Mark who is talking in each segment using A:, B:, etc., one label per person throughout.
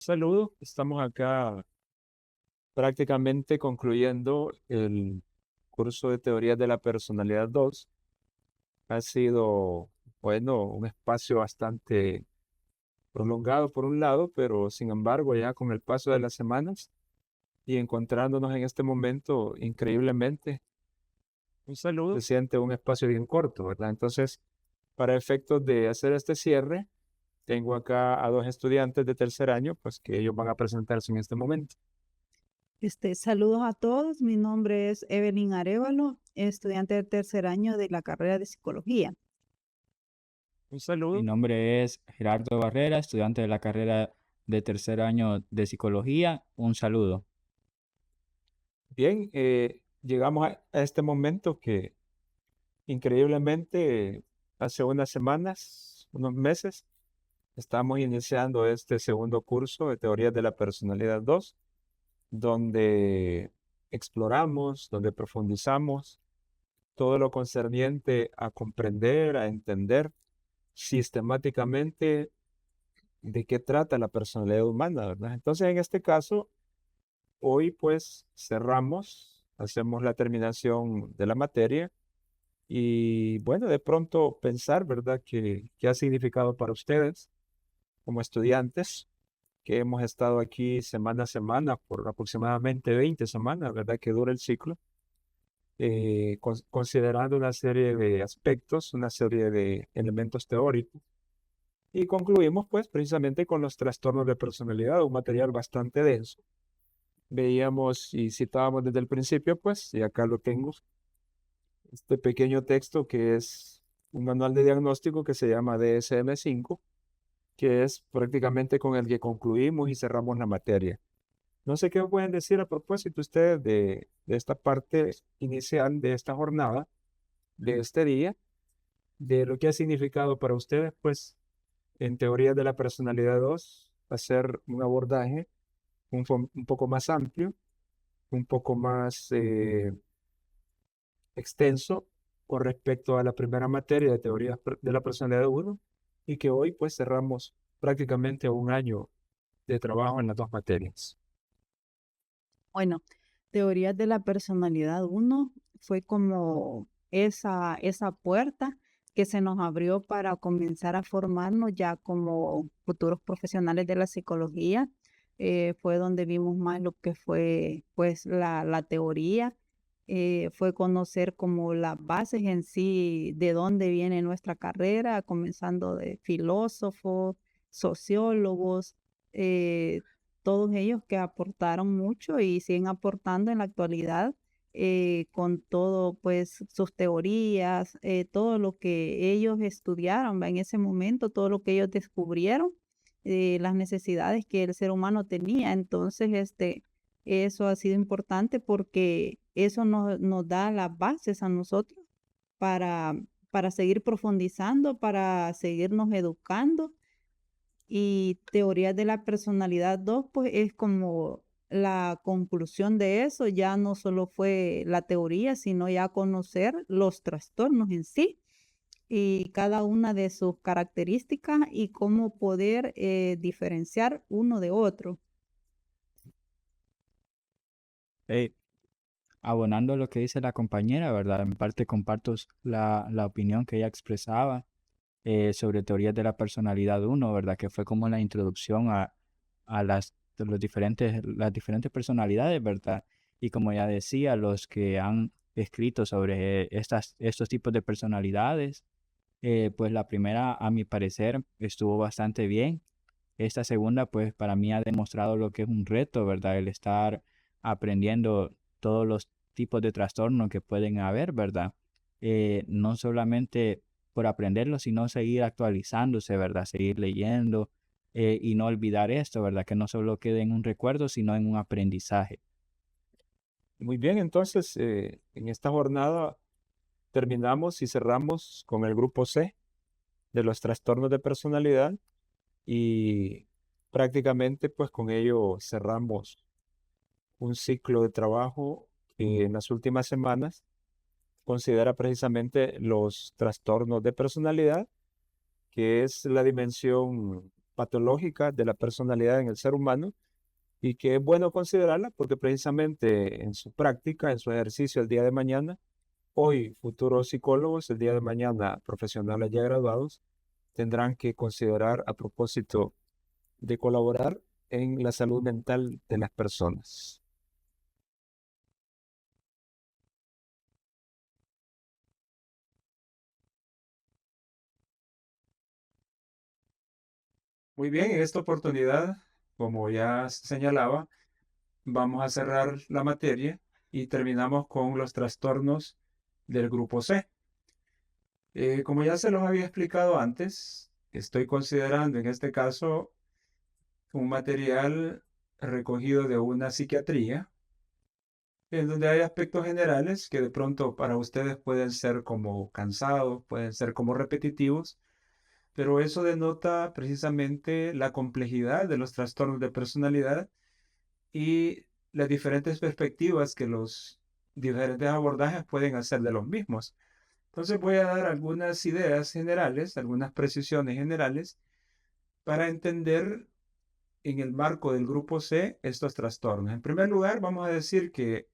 A: Saludos, estamos acá prácticamente concluyendo el curso de Teorías de la Personalidad 2. Ha sido, bueno, un espacio bastante prolongado por un lado, pero sin embargo ya con el paso de las semanas y encontrándonos en este momento increíblemente, un saludo, se siente un espacio bien corto, ¿verdad? Entonces, para efectos de hacer este cierre, tengo acá a dos estudiantes de tercer año, pues que ellos van a presentarse en este momento.
B: Saludos a todos. Mi nombre es Evelyn Arévalo, estudiante del tercer año de la carrera de psicología.
A: Un
C: Mi
A: saludo.
C: nombre es Gerardo Barrera, estudiante de la carrera de tercer año de psicología. Un saludo.
A: Bien, llegamos a este momento que increíblemente hace unas semanas, unos meses, estamos iniciando este segundo curso de Teorías de la Personalidad 2, donde exploramos, donde profundizamos todo lo concerniente a comprender, a entender sistemáticamente de qué trata la personalidad humana, ¿verdad? Entonces, en este caso, hoy pues cerramos, hacemos la terminación de la materia y bueno, de pronto pensar, ¿verdad? ¿Qué ha significado para ustedes como estudiantes que hemos estado aquí semana a semana por aproximadamente 20 semanas, ¿verdad? Que dura el ciclo, considerando una serie de aspectos, una serie de elementos teóricos. Y concluimos pues precisamente con los trastornos de personalidad, un material bastante denso. Veíamos y citábamos desde el principio, pues, y acá lo tengo, este pequeño texto que es un manual de diagnóstico que se llama DSM-5, que es prácticamente con el que concluimos y cerramos la materia. No sé qué pueden decir a propósito ustedes de esta parte inicial de esta jornada, de este día, de lo que ha significado para ustedes, pues, en teoría de la personalidad 2 hacer un abordaje un poco más amplio, un poco más extenso con respecto a la primera materia de teoría de la personalidad 1 y que hoy pues cerramos prácticamente un año de trabajo en las dos materias.
B: Bueno, teorías de la personalidad uno fue como esa puerta que se nos abrió para comenzar a formarnos ya como futuros profesionales de la psicología. Fue donde vimos más lo que fue pues la teoría, fue conocer como las bases en sí, de dónde viene nuestra carrera, comenzando de filósofos, sociólogos, eh, todos ellos que aportaron mucho y siguen aportando en la actualidad, con todo, pues, sus teorías, todo lo que ellos estudiaron, ¿va? En ese momento, todo lo que ellos descubrieron, las necesidades que el ser humano tenía. Entonces, eso ha sido importante porque eso nos da las bases a nosotros para, para seguir profundizando, para seguirnos educando. Y teorías de la personalidad 2 pues es como la conclusión de eso, ya no solo fue la teoría, sino ya conocer los trastornos en sí y cada una de sus características y cómo poder diferenciar uno de otro.
C: Eh, Abonando lo que dice la compañera, ¿verdad? En parte comparto la opinión que ella expresaba sobre teorías de la personalidad uno, ¿verdad? Que fue como la introducción a las diferentes personalidades, ¿verdad? Y como ya decía, los que han escrito sobre estos tipos de personalidades, pues la primera, a mi parecer, estuvo bastante bien. Esta segunda, pues para mí ha demostrado lo que es un reto, ¿verdad? El estar aprendiendo todos los tipos de trastornos que pueden haber, ¿verdad? No solamente por aprenderlo, sino seguir actualizándose, ¿verdad? Seguir leyendo y no olvidar esto, ¿verdad? Que no solo quede en un recuerdo, sino en un aprendizaje.
A: Muy bien, entonces en esta jornada terminamos y cerramos con el grupo C de los trastornos de personalidad y prácticamente pues con ello cerramos un ciclo de trabajo que en las últimas semanas considera precisamente los trastornos de personalidad, que es la dimensión patológica de la personalidad en el ser humano y que es bueno considerarla porque precisamente en su práctica, en su ejercicio el día de mañana, hoy futuros psicólogos, el día de mañana profesionales ya graduados, tendrán que considerar a propósito de colaborar en la salud mental de las personas. Muy bien, en esta oportunidad, como ya señalaba, vamos a cerrar la materia y terminamos con los trastornos del grupo C. Como ya se los había explicado antes, estoy considerando en este caso un material recogido de una psiquiatría, en donde hay aspectos generales que de pronto para ustedes pueden ser como cansados, pueden ser como repetitivos, pero eso denota precisamente la complejidad de los trastornos de personalidad y las diferentes perspectivas que los diferentes abordajes pueden hacer de los mismos. Entonces voy a dar algunas ideas generales, algunas precisiones generales para entender en el marco del grupo C estos trastornos. En primer lugar, vamos a decir que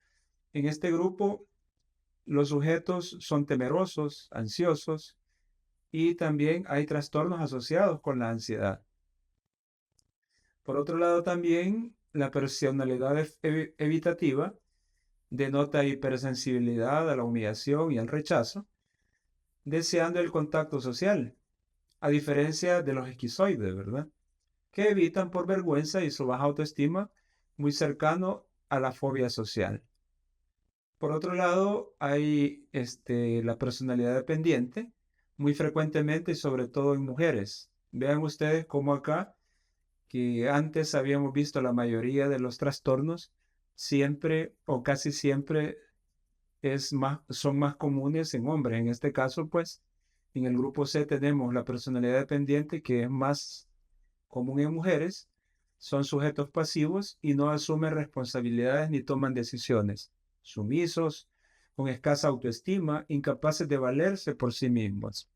A: en este grupo los sujetos son temerosos, ansiosos y también hay trastornos asociados con la ansiedad. Por otro lado, también la personalidad evitativa denota hipersensibilidad a la humillación y al rechazo, deseando el contacto social, a diferencia de los esquizoides, ¿verdad? Que evitan por vergüenza y su baja autoestima, muy cercano a la fobia social. Por otro lado, hay la personalidad dependiente, muy frecuentemente y sobre todo en mujeres. Vean ustedes cómo acá, que antes habíamos visto la mayoría de los trastornos, siempre o casi siempre son más comunes en hombres. En este caso, pues, en el grupo C tenemos la personalidad dependiente, que es más común en mujeres. Son sujetos pasivos y no asumen responsabilidades ni toman decisiones. Sumisos, con escasa autoestima, incapaces de valerse por sí mismos.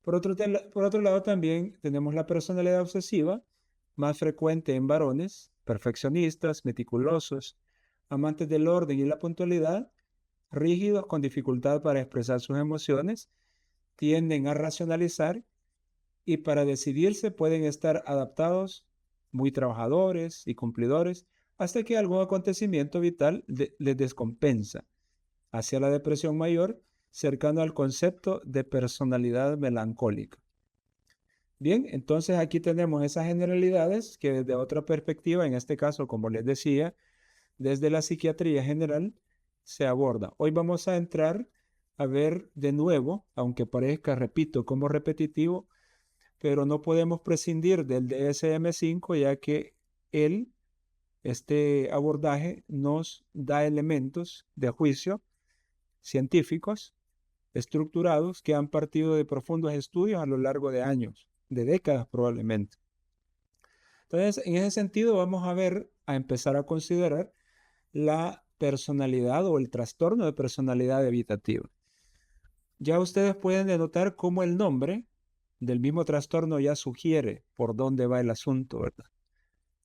A: Por otro lado, también tenemos la personalidad obsesiva, más frecuente en varones, perfeccionistas, meticulosos, amantes del orden y la puntualidad, rígidos con dificultad para expresar sus emociones, tienden a racionalizar y para decidirse pueden estar adaptados, muy trabajadores y cumplidores, hasta que algún acontecimiento vital les descompensa, hacia la depresión mayor, cercano al concepto de personalidad melancólica. Bien, entonces aquí tenemos esas generalidades que desde otra perspectiva, en este caso, como les decía, desde la psiquiatría general, se aborda. Hoy vamos a entrar a ver de nuevo, aunque parezca, repito, como repetitivo, pero no podemos prescindir del DSM-5 ya que este abordaje nos da elementos de juicio científicos estructurados que han partido de profundos estudios a lo largo de años, de décadas probablemente. Entonces, en ese sentido vamos a empezar a considerar la personalidad o el trastorno de personalidad evitativa. Ya ustedes pueden denotar cómo el nombre del mismo trastorno ya sugiere por dónde va el asunto, ¿verdad?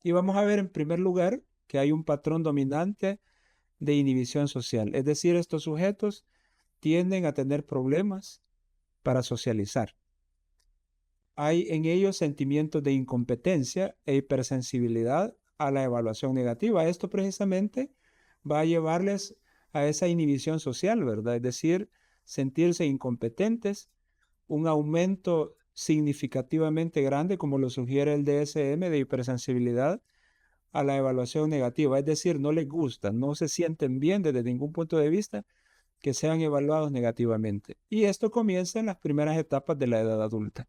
A: Y vamos a ver en primer lugar que hay un patrón dominante de inhibición social, es decir, estos sujetos tienden a tener problemas para socializar. Hay en ellos sentimientos de incompetencia e hipersensibilidad a la evaluación negativa. Esto precisamente va a llevarles a esa inhibición social, ¿verdad? Es decir, sentirse incompetentes, un aumento significativamente grande, como lo sugiere el DSM, de hipersensibilidad a la evaluación negativa. Es decir, no les gusta, no se sienten bien desde ningún punto de vista que sean evaluados negativamente. Y esto comienza en las primeras etapas de la edad adulta.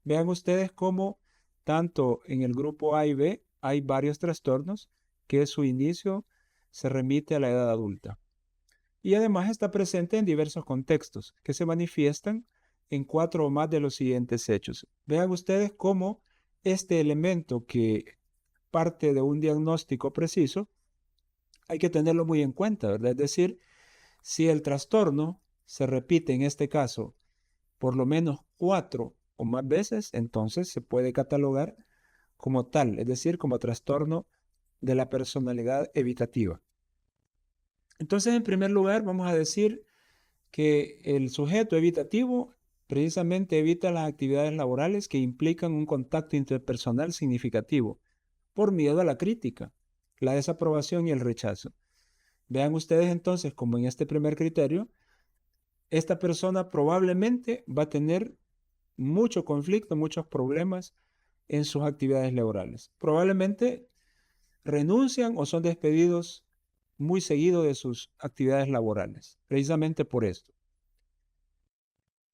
A: Vean ustedes cómo tanto en el grupo A y B hay varios trastornos que su inicio se remite a la edad adulta. Y además está presente en diversos contextos que se manifiestan en 4 o más de los siguientes hechos. Vean ustedes cómo este elemento que parte de un diagnóstico preciso hay que tenerlo muy en cuenta, ¿verdad? Es decir, si el trastorno se repite en este caso por lo menos 4 o más veces, entonces se puede catalogar como tal, es decir, como trastorno de la personalidad evitativa. Entonces, en primer lugar, vamos a decir que el sujeto evitativo precisamente evita las actividades laborales que implican un contacto interpersonal significativo por miedo a la crítica, la desaprobación y el rechazo. Vean ustedes entonces como en este primer criterio, esta persona probablemente va a tener mucho conflicto, muchos problemas en sus actividades laborales. Probablemente renuncian o son despedidos muy seguido de sus actividades laborales, precisamente por esto.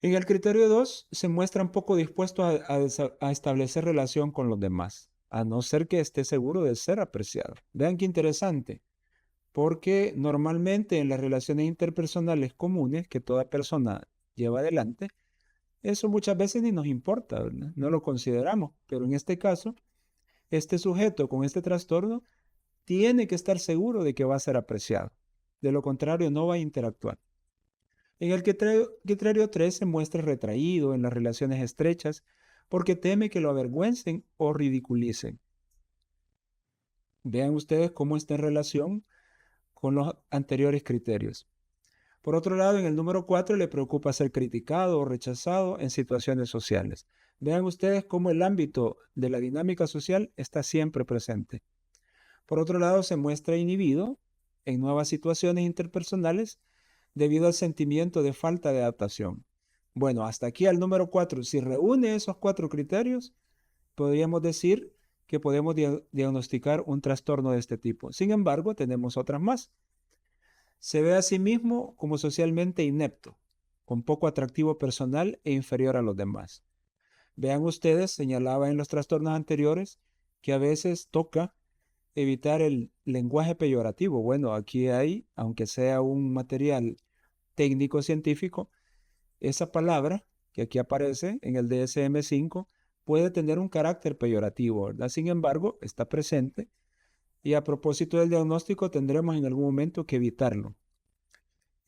A: En el criterio 2 se muestran poco dispuestos a establecer relación con los demás, a no ser que esté seguro de ser apreciado. Vean qué interesante, porque normalmente en las relaciones interpersonales comunes que toda persona lleva adelante, eso muchas veces ni nos importa, ¿verdad? No lo consideramos, pero en este caso, este sujeto con este trastorno tiene que estar seguro de que va a ser apreciado. De lo contrario, no va a interactuar. En el criterio 3 se muestra retraído en las relaciones estrechas porque teme que lo avergüencen o ridiculicen. Vean ustedes cómo está en relación con los anteriores criterios. Por otro lado, en el número 4 le preocupa ser criticado o rechazado en situaciones sociales. Vean ustedes cómo el ámbito de la dinámica social está siempre presente. Por otro lado, se muestra inhibido en nuevas situaciones interpersonales debido al sentimiento de falta de adaptación. Bueno, hasta aquí al número 4. Si reúne esos 4 criterios, podríamos decir que podemos diagnosticar un trastorno de este tipo. Sin embargo, tenemos otras más. Se ve a sí mismo como socialmente inepto, con poco atractivo personal e inferior a los demás. Vean ustedes, señalaba en los trastornos anteriores, que a veces toca evitar el lenguaje peyorativo. Bueno, aquí hay, aunque sea un material técnico científico, esa palabra que aquí aparece en el DSM-5 puede tener un carácter peyorativo, ¿verdad? Sin embargo, está presente y a propósito del diagnóstico tendremos en algún momento que evitarlo.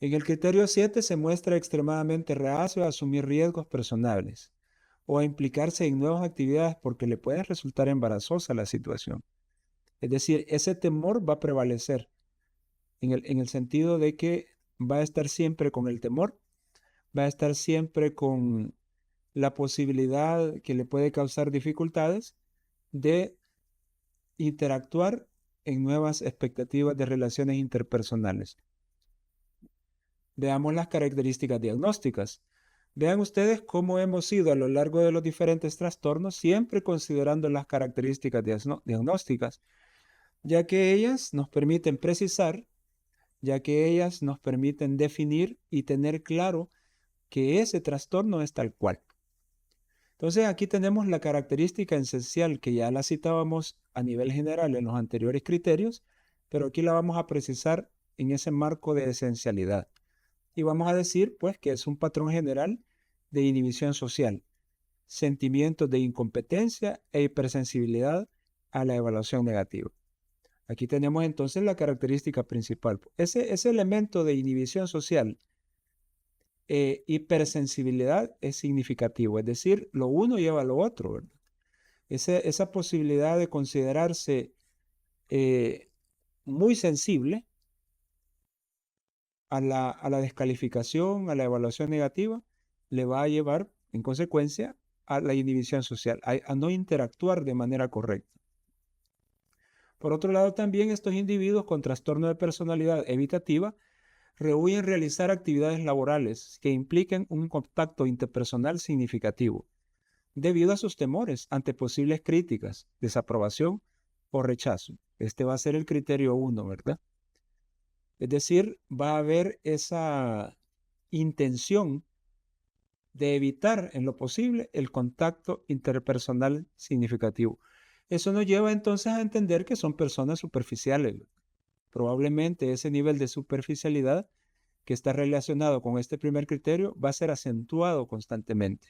A: En el criterio 7 se muestra extremadamente reacio a asumir riesgos personales o a implicarse en nuevas actividades porque le puede resultar embarazosa la situación. Es decir, ese temor va a prevalecer en el sentido de que va a estar siempre con el temor, va a estar siempre con la posibilidad que le puede causar dificultades de interactuar en nuevas expectativas de relaciones interpersonales. Veamos las características diagnósticas. Vean ustedes cómo hemos ido a lo largo de los diferentes trastornos, siempre considerando las características diagnósticas, ya que ellas nos permiten precisar, ya que ellas nos permiten definir y tener claro que ese trastorno es tal cual. Entonces aquí tenemos la característica esencial que ya la citábamos a nivel general en los anteriores criterios, pero aquí la vamos a precisar en ese marco de esencialidad. Y vamos a decir pues que es un patrón general de inhibición social, sentimientos de incompetencia e hipersensibilidad a la evaluación negativa. Aquí tenemos entonces la característica principal. Ese elemento de inhibición social, hipersensibilidad es significativo, es decir, lo uno lleva a lo otro, ¿verdad? Esa posibilidad de considerarse muy sensible a la descalificación, a la evaluación negativa, le va a llevar, en consecuencia, a la inhibición social, a no interactuar de manera correcta. Por otro lado, también estos individuos con trastorno de personalidad evitativa rehuyen realizar actividades laborales que impliquen un contacto interpersonal significativo, debido a sus temores ante posibles críticas, desaprobación o rechazo. Este va a ser el criterio 1, ¿verdad? Es decir, va a haber esa intención de evitar en lo posible el contacto interpersonal significativo. Eso nos lleva entonces a entender que son personas superficiales. Probablemente ese nivel de superficialidad que está relacionado con este primer criterio va a ser acentuado constantemente.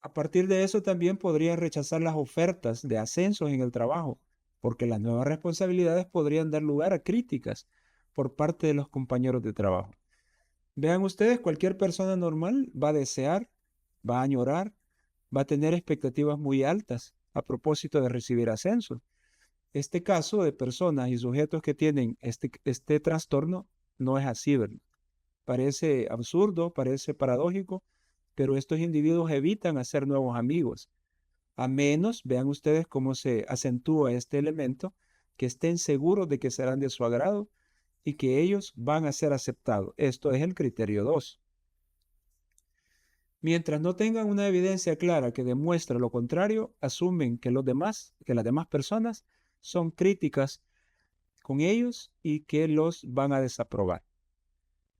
A: A partir de eso también podrían rechazar las ofertas de ascensos en el trabajo, porque las nuevas responsabilidades podrían dar lugar a críticas por parte de los compañeros de trabajo. Vean ustedes, cualquier persona normal va a desear va a añorar, va a tener expectativas muy altas a propósito de recibir ascenso. Este caso de personas y sujetos que tienen este trastorno no es así, ¿verdad? Parece absurdo, parece paradójico, pero estos individuos evitan hacer nuevos amigos, a menos, vean ustedes cómo se acentúa este elemento, que estén seguros de que serán de su agrado y que ellos van a ser aceptados. Esto es el criterio 2. Mientras no tengan una evidencia clara que demuestre lo contrario, asumen que las demás personas son críticas con ellos y que los van a desaprobar.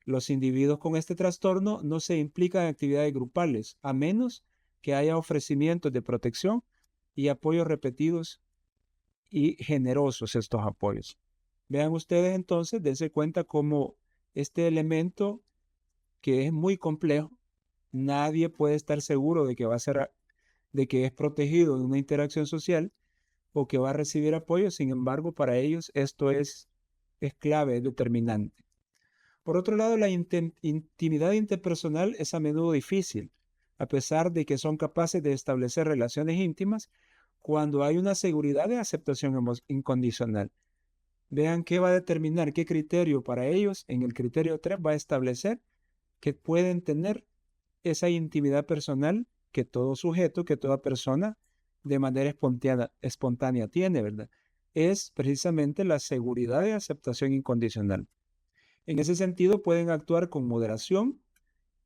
A: Los individuos con este trastorno no se implican en actividades grupales, a menos que haya ofrecimientos de protección y apoyos repetidos y generosos estos apoyos. Vean ustedes entonces, dense cuenta cómo este elemento, que es muy complejo, nadie puede estar seguro de que de que es protegido de una interacción social o que va a recibir apoyo. Sin embargo, para ellos esto es clave, es determinante. Por otro lado, la intimidad interpersonal es a menudo difícil, a pesar de que son capaces de establecer relaciones íntimas cuando hay una seguridad de aceptación incondicional. Vean qué va a determinar, qué criterio para ellos, en el criterio 3 va a establecer que pueden tener esa intimidad personal que todo sujeto, que toda persona de manera espontánea tiene, ¿verdad? Es precisamente la seguridad de aceptación incondicional. En ese sentido, pueden actuar con moderación,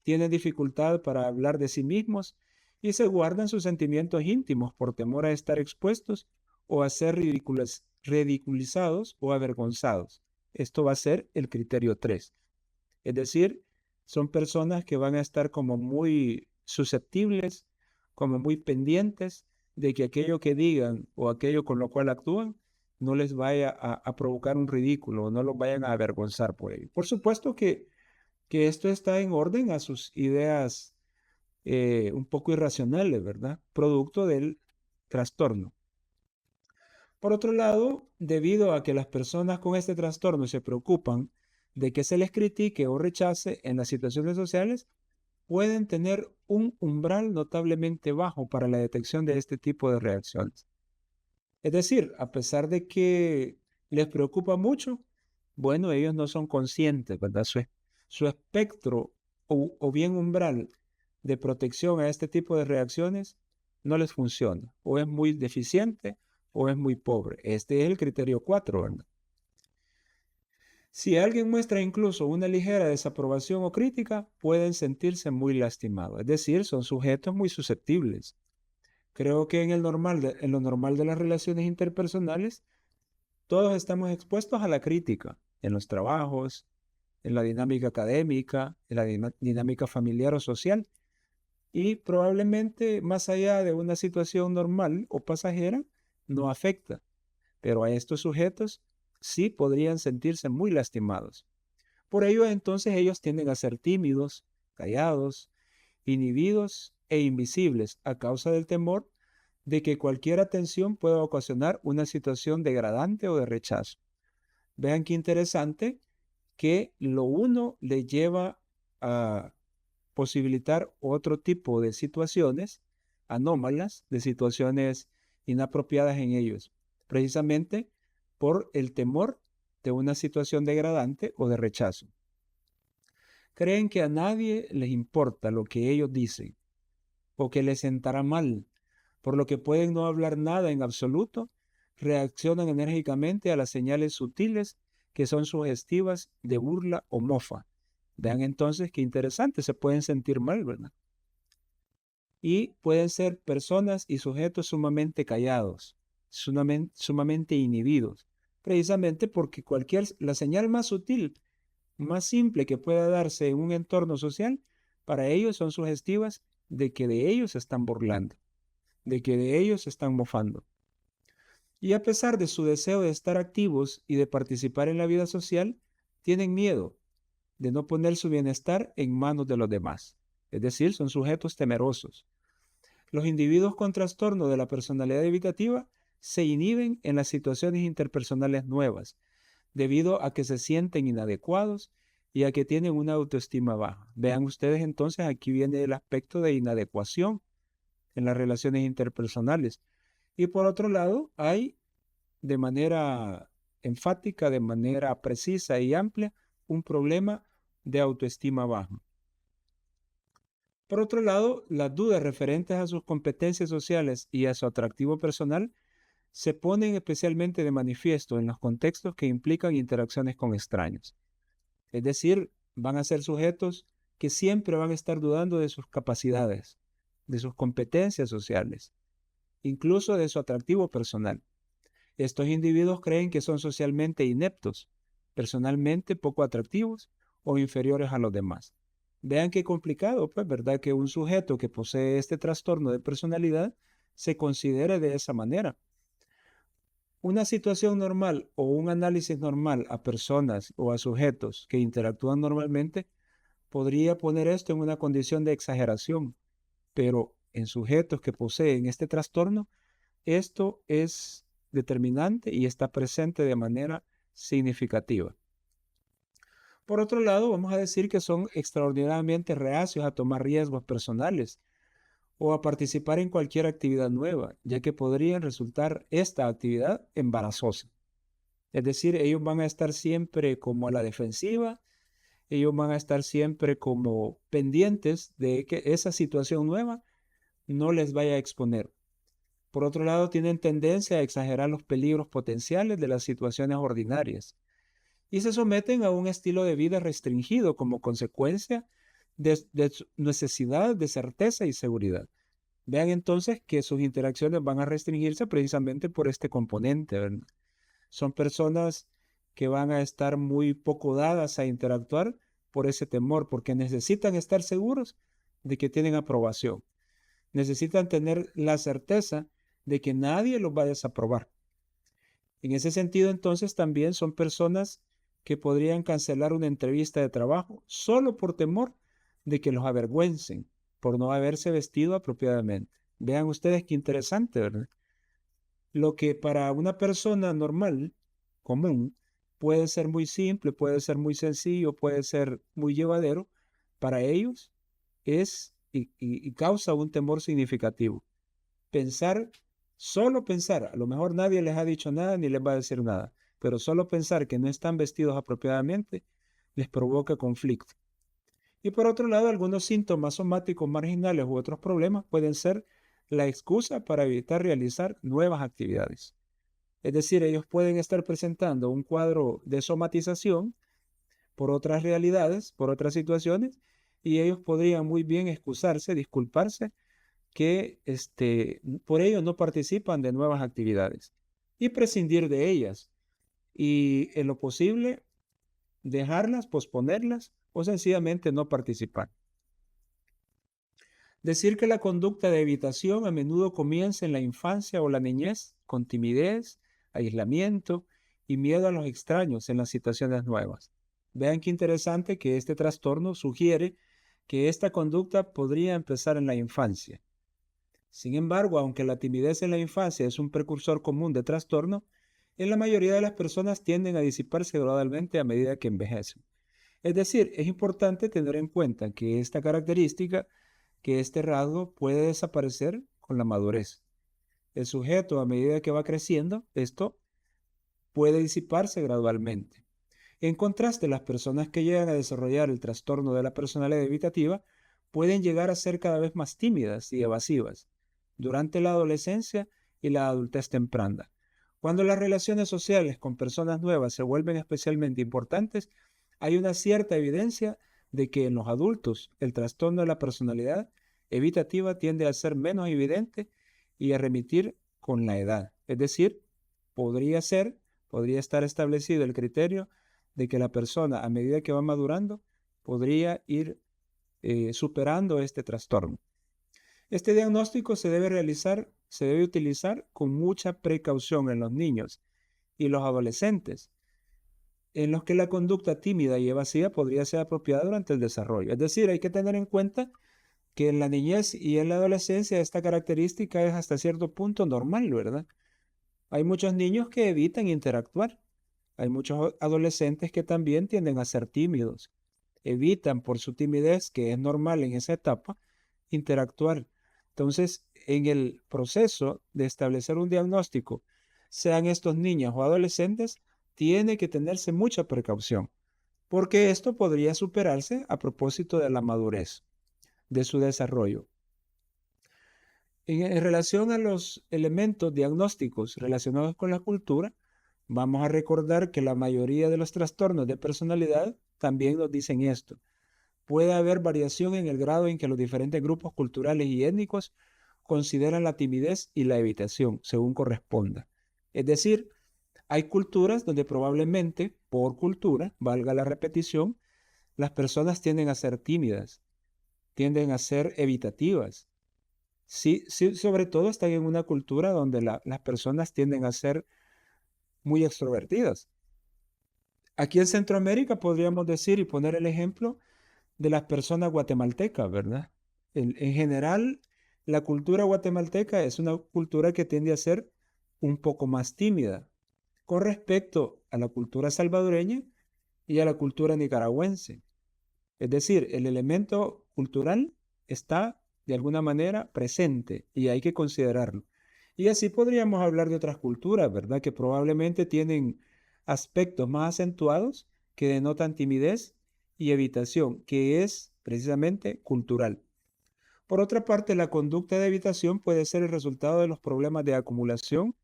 A: tienen dificultad para hablar de sí mismos y se guardan sus sentimientos íntimos por temor a estar expuestos o a ser ridiculizados o avergonzados. Esto va a ser el criterio 3. Es decir, son personas que van a estar como muy susceptibles, como muy pendientes de que aquello que digan o aquello con lo cual actúan no les vaya a provocar un ridículo o no los vayan a avergonzar por ello. Por supuesto que esto está en orden a sus ideas un poco irracionales, ¿verdad? Producto del trastorno. Por otro lado, debido a que las personas con este trastorno se preocupan de que se les critique o rechace en las situaciones sociales, pueden tener un umbral notablemente bajo para la detección de este tipo de reacciones. Es decir, a pesar de que les preocupa mucho, bueno, ellos no son conscientes, ¿verdad? Su espectro o bien umbral de protección a este tipo de reacciones no les funciona. O es muy deficiente o es muy pobre. Este es el criterio 4, ¿verdad? Si alguien muestra incluso una ligera desaprobación o crítica, pueden sentirse muy lastimados. Es decir, son sujetos muy susceptibles. Creo que en lo normal de las relaciones interpersonales, todos estamos expuestos a la crítica en los trabajos, en la dinámica académica, en la dinámica familiar o social. Y probablemente más allá de una situación normal o pasajera, no afecta. Pero a estos sujetos sí podrían sentirse muy lastimados. Por ello, entonces ellos tienden a ser tímidos, callados, inhibidos e invisibles a causa del temor de que cualquier atención pueda ocasionar una situación degradante o de rechazo. Vean qué interesante que lo uno le lleva a posibilitar otro tipo de situaciones anómalas, de situaciones inapropiadas en ellos, precisamente por el temor de una situación degradante o de rechazo. Creen que a nadie les importa lo que ellos dicen o que les sentará mal, por lo que pueden no hablar nada en absoluto, reaccionan enérgicamente a las señales sutiles que son sugestivas de burla o mofa. Vean entonces qué interesante, se pueden sentir mal, ¿verdad? Y pueden ser personas y sujetos sumamente callados, sumamente inhibidos, precisamente porque la señal más sutil, más simple que pueda darse en un entorno social, para ellos son sugestivas de que de ellos se están burlando, de que de ellos se están mofando. Y a pesar de su deseo de estar activos y de participar en la vida social, tienen miedo de no poner su bienestar en manos de los demás. Es decir, son sujetos temerosos. Los individuos con trastorno de la personalidad evitativa se inhiben en las situaciones interpersonales nuevas, debido a que se sienten inadecuados y a que tienen una autoestima baja. Vean ustedes entonces, aquí viene el aspecto de inadecuación en las relaciones interpersonales. Y por otro lado, hay de manera enfática, de manera precisa y amplia, un problema de autoestima baja. Por otro lado, las dudas referentes a sus competencias sociales y a su atractivo personal se ponen especialmente de manifiesto en los contextos que implican interacciones con extraños. Es decir, van a ser sujetos que siempre van a estar dudando de sus capacidades, de sus competencias sociales, incluso de su atractivo personal. Estos individuos creen que son socialmente ineptos, personalmente poco atractivos o inferiores a los demás. Vean qué complicado, pues, ¿verdad? Que un sujeto que posee este trastorno de personalidad se considere de esa manera. Una situación normal o un análisis normal a personas o a sujetos que interactúan normalmente podría poner esto en una condición de exageración, pero en sujetos que poseen este trastorno, esto es determinante y está presente de manera significativa. Por otro lado, vamos a decir que son extraordinariamente reacios a tomar riesgos personales o a participar en cualquier actividad nueva, ya que podrían resultar esta actividad embarazosa. Es decir, ellos van a estar siempre como a la defensiva, ellos van a estar siempre como pendientes de que esa situación nueva no les vaya a exponer. Por otro lado, tienen tendencia a exagerar los peligros potenciales de las situaciones ordinarias y se someten a un estilo de vida restringido como consecuencia de su necesidad de certeza y seguridad. Vean entonces que sus interacciones van a restringirse precisamente por este componente, ¿verdad? Son personas que van a estar muy poco dadas a interactuar por ese temor, porque necesitan estar seguros de que tienen aprobación. Necesitan tener la certeza de que nadie los va a desaprobar. En ese sentido, entonces, también son personas que podrían cancelar una entrevista de trabajo solo por temor de que los avergüencen por no haberse vestido apropiadamente. Vean ustedes qué interesante, ¿verdad? Lo que para una persona normal, común, puede ser muy simple, puede ser muy sencillo, puede ser muy llevadero, para ellos es y causa un temor significativo. Pensar, solo pensar, a lo mejor nadie les ha dicho nada ni les va a decir nada, pero solo pensar que no están vestidos apropiadamente les provoca conflicto. Y por otro lado, algunos síntomas somáticos marginales u otros problemas pueden ser la excusa para evitar realizar nuevas actividades. Es decir, ellos pueden estar presentando un cuadro de somatización por otras realidades, por otras situaciones, y ellos podrían muy bien excusarse, disculparse, que por ello no participan de nuevas actividades y prescindir de ellas y en lo posible dejarlas, posponerlas o sencillamente no participar. Decir que la conducta de evitación a menudo comienza en la infancia o la niñez con timidez, aislamiento y miedo a los extraños en las situaciones nuevas. Vean qué interesante que este trastorno sugiere que esta conducta podría empezar en la infancia. Sin embargo, aunque la timidez en la infancia es un precursor común de trastorno, en la mayoría de las personas tienden a disiparse gradualmente a medida que envejecen. Es decir, es importante tener en cuenta que esta característica, que este rasgo puede desaparecer con la madurez. El sujeto, a medida que va creciendo, esto puede disiparse gradualmente. En contraste, las personas que llegan a desarrollar el trastorno de la personalidad evitativa pueden llegar a ser cada vez más tímidas y evasivas durante la adolescencia y la adultez temprana. Cuando las relaciones sociales con personas nuevas se vuelven especialmente importantes, hay una cierta evidencia de que en los adultos el trastorno de la personalidad evitativa tiende a ser menos evidente y a remitir con la edad. Es decir, podría estar establecido el criterio de que la persona, a medida que va madurando, podría ir superando este trastorno. Este diagnóstico se debe utilizar con mucha precaución en los niños y los adolescentes, en los que la conducta tímida y evasiva podría ser apropiada durante el desarrollo. Es decir, hay que tener en cuenta que en la niñez y en la adolescencia esta característica es hasta cierto punto normal, ¿verdad? Hay muchos niños que evitan interactuar. Hay muchos adolescentes que también tienden a ser tímidos. evitan por su timidez, que es normal en esa etapa, interactuar. Entonces, en el proceso de establecer un diagnóstico, sean estos niños o adolescentes, tiene que tenerse mucha precaución, porque esto podría superarse a propósito de la madurez, de su desarrollo. En relación a los elementos diagnósticos relacionados con la cultura, vamos a recordar que la mayoría de los trastornos de personalidad también nos dicen esto. Puede haber variación en el grado en que los diferentes grupos culturales y étnicos consideran la timidez y la evitación, según corresponda. Es decir, hay culturas donde probablemente, por cultura, valga la repetición, las personas tienden a ser tímidas, tienden a ser evitativas. Sí, sí, sobre todo están en una cultura donde las personas tienden a ser muy extrovertidas. Aquí en Centroamérica podríamos decir y poner el ejemplo de las personas guatemaltecas, ¿verdad? En general, la cultura guatemalteca es una cultura que tiende a ser un poco más tímida con respecto a la cultura salvadoreña y a la cultura nicaragüense. Es decir, el elemento cultural está de alguna manera presente y hay que considerarlo. Y así podríamos hablar de otras culturas, ¿verdad? Que probablemente tienen aspectos más acentuados que denotan timidez y evitación, que es precisamente cultural. Por otra parte, la conducta de evitación puede ser el resultado de los problemas de acumulación,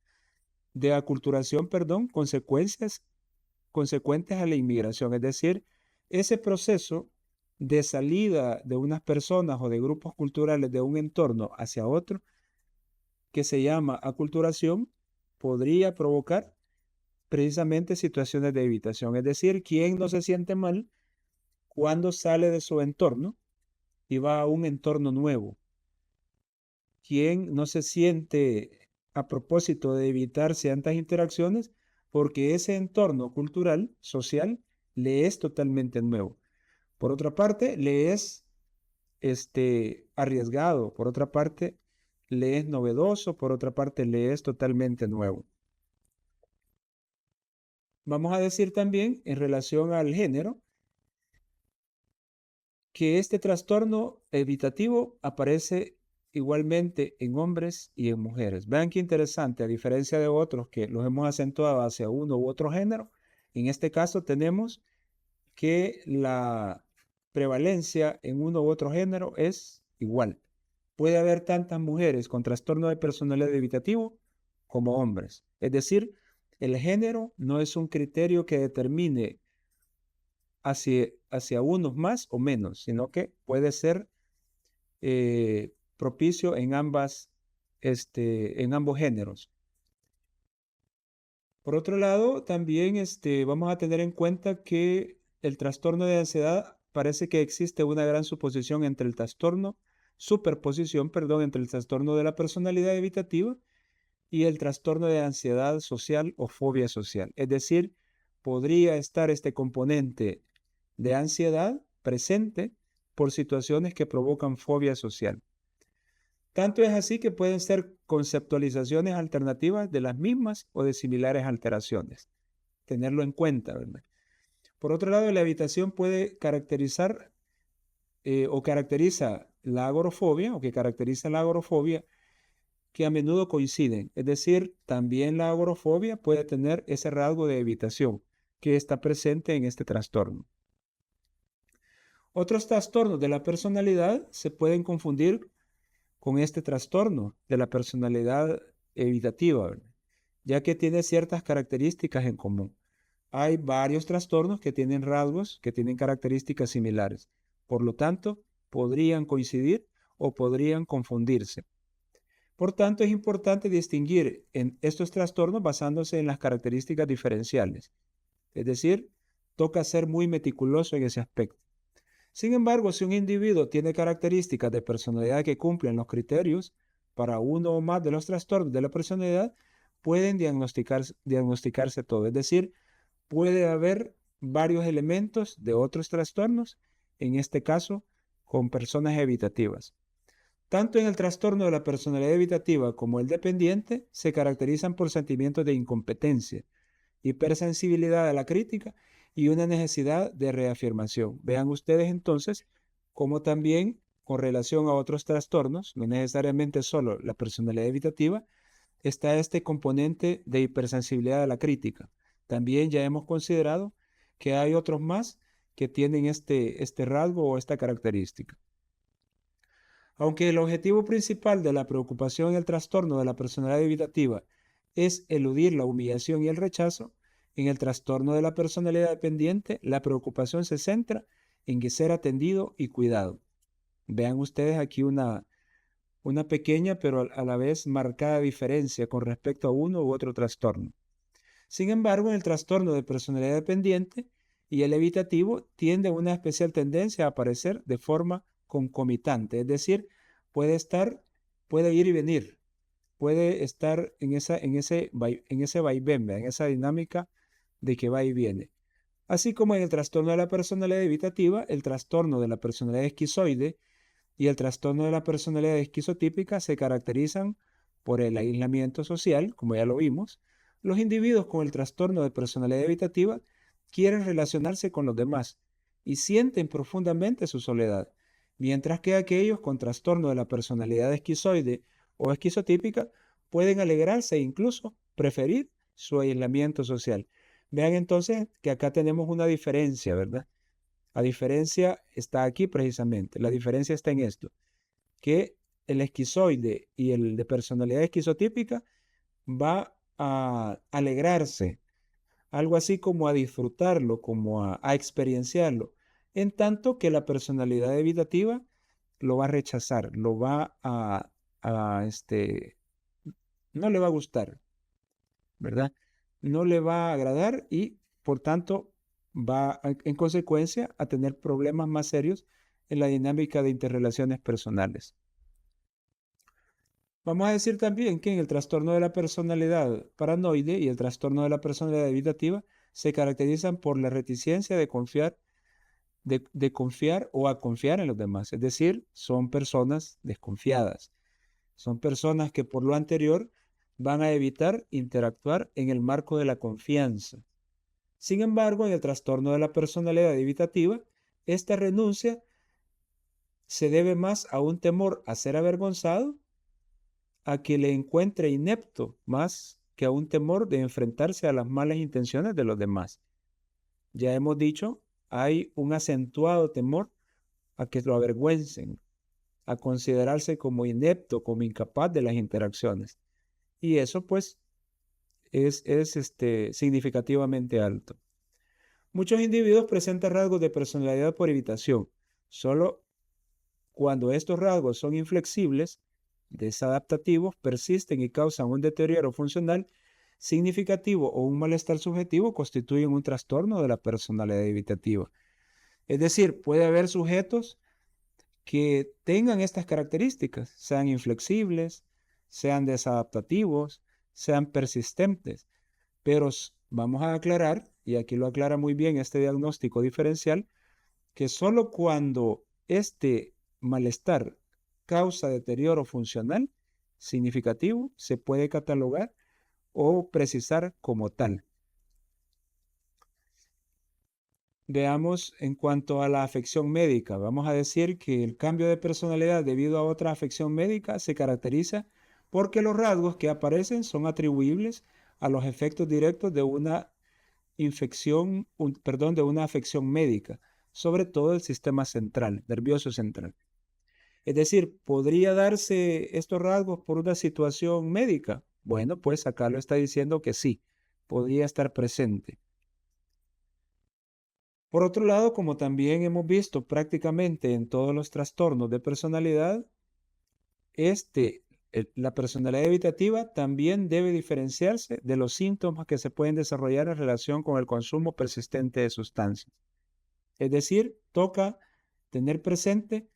A: de aculturación, perdón, consecuentes a la inmigración. Es decir, ese proceso de salida de unas personas o de grupos culturales de un entorno hacia otro, que se llama aculturación, podría provocar precisamente situaciones de evitación. Es decir, ¿quién no se siente mal cuando sale de su entorno y va a un entorno nuevo? ¿Quién no se siente a propósito de evitar ciertas interacciones porque ese entorno cultural, social, le es totalmente nuevo? Por otra parte, le es arriesgado, por otra parte, le es novedoso, por otra parte, le es totalmente nuevo. Vamos a decir también en relación al género que este trastorno evitativo aparece igualmente en hombres y en mujeres. Vean qué interesante, a diferencia de otros que los hemos acentuado hacia uno u otro género, en este caso tenemos que la prevalencia en uno u otro género es igual. Puede haber tantas mujeres con trastorno de personalidad evitativo como hombres. Es decir, el género no es un criterio que determine hacia unos más o menos, sino que puede ser propicio en en ambos géneros. Por otro lado, también vamos a tener en cuenta que el trastorno de ansiedad parece que existe una gran superposición entre el trastorno de la personalidad evitativa y el trastorno de ansiedad social o fobia social. Es decir, podría estar este componente de ansiedad presente por situaciones que provocan fobia social. Tanto es así que pueden ser conceptualizaciones alternativas de las mismas o de similares alteraciones. Tenerlo en cuenta, ¿verdad? Por otro lado, la evitación puede caracterizar o caracteriza la agorafobia, que a menudo coinciden. Es decir, también la agorafobia puede tener ese rasgo de evitación que está presente en este trastorno. Otros trastornos de la personalidad se pueden confundir con este trastorno de la personalidad evitativa, ¿verdad? Ya que tiene ciertas características en común. Hay varios trastornos que tienen rasgos, que tienen características similares. Por lo tanto, podrían coincidir o podrían confundirse. Por tanto, es importante distinguir en estos trastornos basándose en las características diferenciales. Es decir, toca ser muy meticuloso en ese aspecto. Sin embargo, si un individuo tiene características de personalidad que cumplen los criterios para uno o más de los trastornos de la personalidad, pueden diagnosticarse todo. Es decir, puede haber varios elementos de otros trastornos, en este caso, con personas evitativas. Tanto en el trastorno de la personalidad evitativa como el dependiente se caracterizan por sentimientos de incompetencia, hipersensibilidad a la crítica y una necesidad de reafirmación. Vean ustedes entonces cómo también con relación a otros trastornos, no necesariamente solo la personalidad evitativa, está este componente de hipersensibilidad a la crítica. También ya hemos considerado que hay otros más que tienen este rasgo o esta característica. Aunque el objetivo principal de la preocupación y el trastorno de la personalidad evitativa es eludir la humillación y el rechazo, en el trastorno de la personalidad dependiente, la preocupación se centra en ser atendido y cuidado. Vean ustedes aquí una pequeña pero a la vez marcada diferencia con respecto a uno u otro trastorno. Sin embargo, en el trastorno de personalidad dependiente y el evitativo tiende una especial tendencia a aparecer de forma concomitante, es decir, puede ir y venir, puede estar en ese vaivén, en esa dinámica de que va y viene. Así como en el trastorno de la personalidad evitativa, el trastorno de la personalidad esquizoide y el trastorno de la personalidad esquizotípica se caracterizan por el aislamiento social, como ya lo vimos. Los individuos con el trastorno de personalidad evitativa quieren relacionarse con los demás y sienten profundamente su soledad, mientras que aquellos con trastorno de la personalidad esquizoide o esquizotípica pueden alegrarse e incluso preferir su aislamiento social. Vean entonces que acá tenemos una diferencia, ¿verdad? La diferencia está aquí precisamente. La diferencia está en esto, que el esquizoide y el de personalidad esquizotípica va a alegrarse, algo así como a disfrutarlo, como a experienciarlo, en tanto que la personalidad evitativa lo va a rechazar, lo va no le va a gustar, ¿verdad? No le va a agradar y por tanto va en consecuencia a tener problemas más serios en la dinámica de interrelaciones personales. Vamos a decir también que en el trastorno de la personalidad paranoide y el trastorno de la personalidad evitativa se caracterizan por la reticencia de confiar, de confiar o a confiar en los demás. Es decir, son personas desconfiadas. Son personas que por lo anterior van a evitar interactuar en el marco de la confianza. Sin embargo, en el trastorno de la personalidad evitativa, esta renuncia se debe más a un temor a ser avergonzado, a que le encuentre inepto, más que a un temor de enfrentarse a las malas intenciones de los demás. Ya hemos dicho, hay un acentuado temor a que lo avergüencen, a considerarse como inepto, como incapaz de las interacciones. Y eso pues es significativamente alto. Muchos individuos presentan rasgos de personalidad por evitación. Solo cuando estos rasgos son inflexibles, desadaptativos, persisten y causan un deterioro funcional significativo o un malestar subjetivo, constituyen un trastorno de la personalidad evitativa. Es decir, puede haber sujetos que tengan estas características, sean inflexibles, sean desadaptativos, sean persistentes, pero vamos a aclarar, y aquí lo aclara muy bien este diagnóstico diferencial, que solo cuando este malestar causa deterioro funcional significativo se puede catalogar o precisar como tal. Veamos en cuanto a la afección médica. Vamos a decir que el cambio de personalidad debido a otra afección médica se caracteriza porque los rasgos que aparecen son atribuibles a los efectos directos de una de una afección médica, sobre todo el sistema central, nervioso central. Es decir, ¿podría darse estos rasgos por una situación médica? Bueno, pues acá lo está diciendo que sí, podría estar presente. Por otro lado, como también hemos visto prácticamente en todos los trastornos de personalidad, la personalidad evitativa también debe diferenciarse de los síntomas que se pueden desarrollar en relación con el consumo persistente de sustancias. Es decir, toca tener presente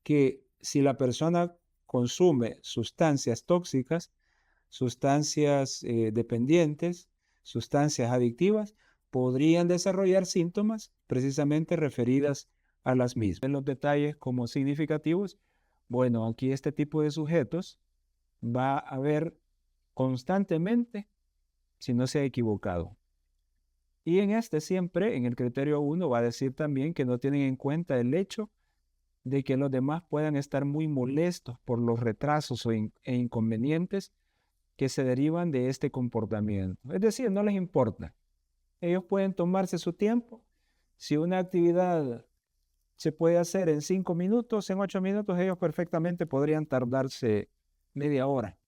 A: que si la persona consume sustancias tóxicas, sustancias dependientes, sustancias adictivas, podrían desarrollar síntomas precisamente referidas a las mismas. En los detalles como significativos, bueno, aquí este tipo de sujetos va a haber constantemente, si no se ha equivocado, Y en este siempre, en el criterio 1, va a decir también que no tienen en cuenta el hecho de que los demás puedan estar muy molestos por los retrasos e inconvenientes que se derivan de este comportamiento. Es decir, no les importa. Ellos pueden tomarse su tiempo. Si una actividad se puede hacer en 5 minutos, en 8 minutos, ellos perfectamente podrían tardarse media hora.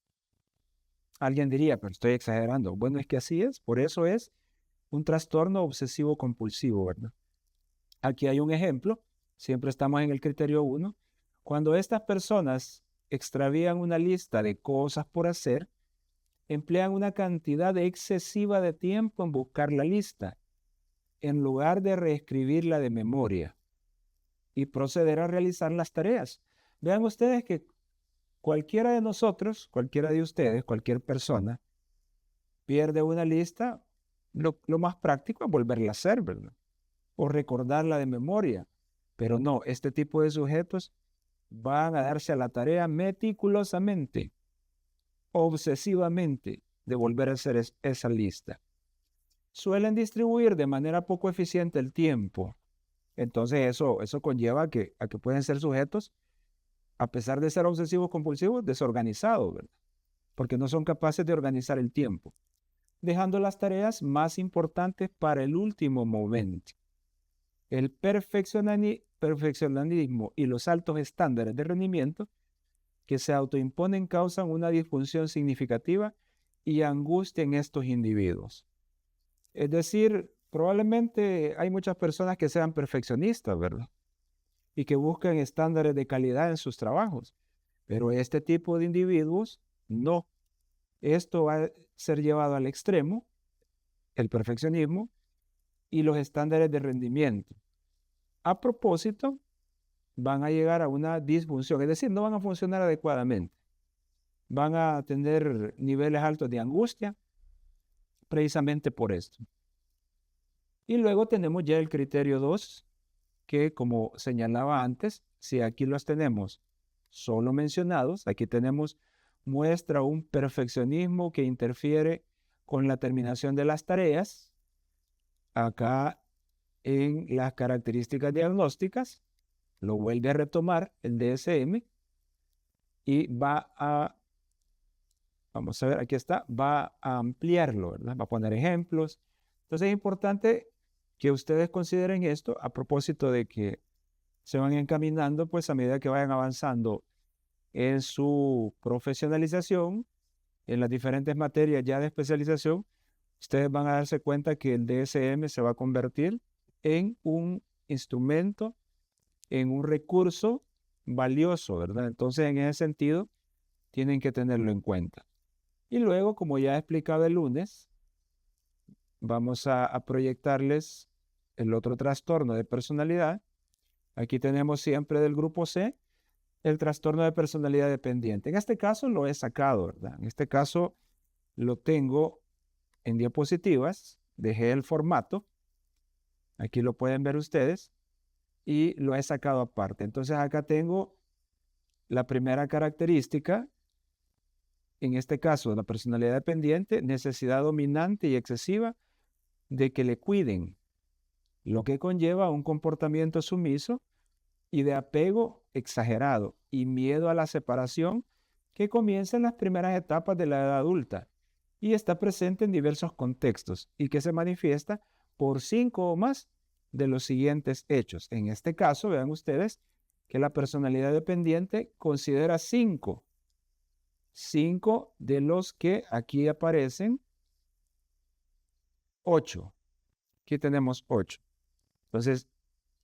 A: Alguien diría, pero estoy exagerando. Bueno, es que así es. Por eso es un trastorno obsesivo compulsivo, ¿verdad? Aquí hay un ejemplo. Siempre estamos en el criterio 1. Cuando estas personas extravían una lista de cosas por hacer, emplean una cantidad excesiva de tiempo en buscar la lista, en lugar de reescribirla de memoria y proceder a realizar las tareas. Vean ustedes que cualquiera de nosotros, cualquiera de ustedes, cualquier persona, pierde una lista, lo más práctico es volverla a hacer, ¿verdad? O recordarla de memoria. Pero no, este tipo de sujetos van a darse a la tarea meticulosamente, obsesivamente, de volver a hacer esa lista. Suelen distribuir de manera poco eficiente el tiempo. Entonces eso conlleva a que pueden ser sujetos, a pesar de ser obsesivos compulsivos, desorganizados, ¿verdad? Porque no son capaces de organizar el tiempo, dejando las tareas más importantes para el último momento. El perfeccionismo y los altos estándares de rendimiento que se autoimponen causan una disfunción significativa y angustia en estos individuos. Es decir, probablemente hay muchas personas que sean perfeccionistas, ¿verdad? Y que buscan estándares de calidad en sus trabajos. Pero este tipo de individuos, no. Esto va a ser llevado al extremo, el perfeccionismo y los estándares de rendimiento. A propósito, van a llegar a una disfunción, es decir, no van a funcionar adecuadamente. Van a tener niveles altos de angustia precisamente por esto. Y luego tenemos ya el criterio 2, que como señalaba antes, si aquí los tenemos solo mencionados, aquí tenemos muestra un perfeccionismo que interfiere con la terminación de las tareas. Acá en las características diagnósticas, lo vuelve a retomar el DSM y vamos a ver, aquí está, va a ampliarlo, ¿verdad? Va a poner ejemplos. Entonces es importante que ustedes consideren esto a propósito de que se van encaminando, pues a medida que vayan avanzando en su profesionalización, en las diferentes materias ya de especialización, ustedes van a darse cuenta que el DSM se va a convertir en un instrumento, en un recurso valioso, ¿verdad? Entonces, en ese sentido, tienen que tenerlo en cuenta. Y luego, como ya he explicado el lunes, vamos a proyectarles el otro trastorno de personalidad. Aquí tenemos siempre del grupo C, el trastorno de personalidad dependiente. En este caso lo he sacado, ¿verdad? En este caso lo tengo en diapositivas, dejé el formato, aquí lo pueden ver ustedes, y lo he sacado aparte. Entonces acá tengo la primera característica, en este caso de la personalidad dependiente, necesidad dominante y excesiva de que le cuiden, lo que conlleva un comportamiento sumiso y de apego exagerado y miedo a la separación que comienza en las primeras etapas de la edad adulta y está presente en diversos contextos y que se manifiesta por 5 o más de los siguientes hechos. En este caso, vean ustedes que la personalidad dependiente considera 5 de los que aquí aparecen 8. Aquí tenemos 8. Entonces,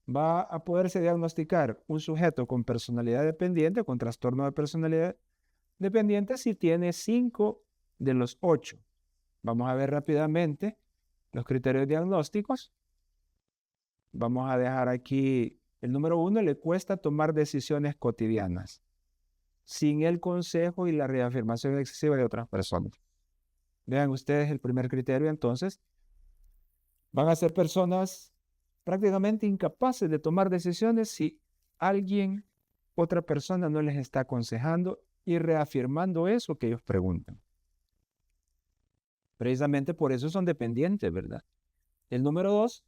A: va a poderse diagnosticar un sujeto con personalidad dependiente, con trastorno de personalidad dependiente, si tiene 5 de los 8. Vamos a ver rápidamente los criterios diagnósticos. Vamos a dejar aquí el número 1, le cuesta tomar decisiones cotidianas sin el consejo y la reafirmación excesiva de otras personas. Vean ustedes el primer criterio, entonces, van a ser personas prácticamente incapaces de tomar decisiones si alguien, otra persona no les está aconsejando y reafirmando eso que ellos preguntan. Precisamente por eso son dependientes, ¿verdad? El número 2,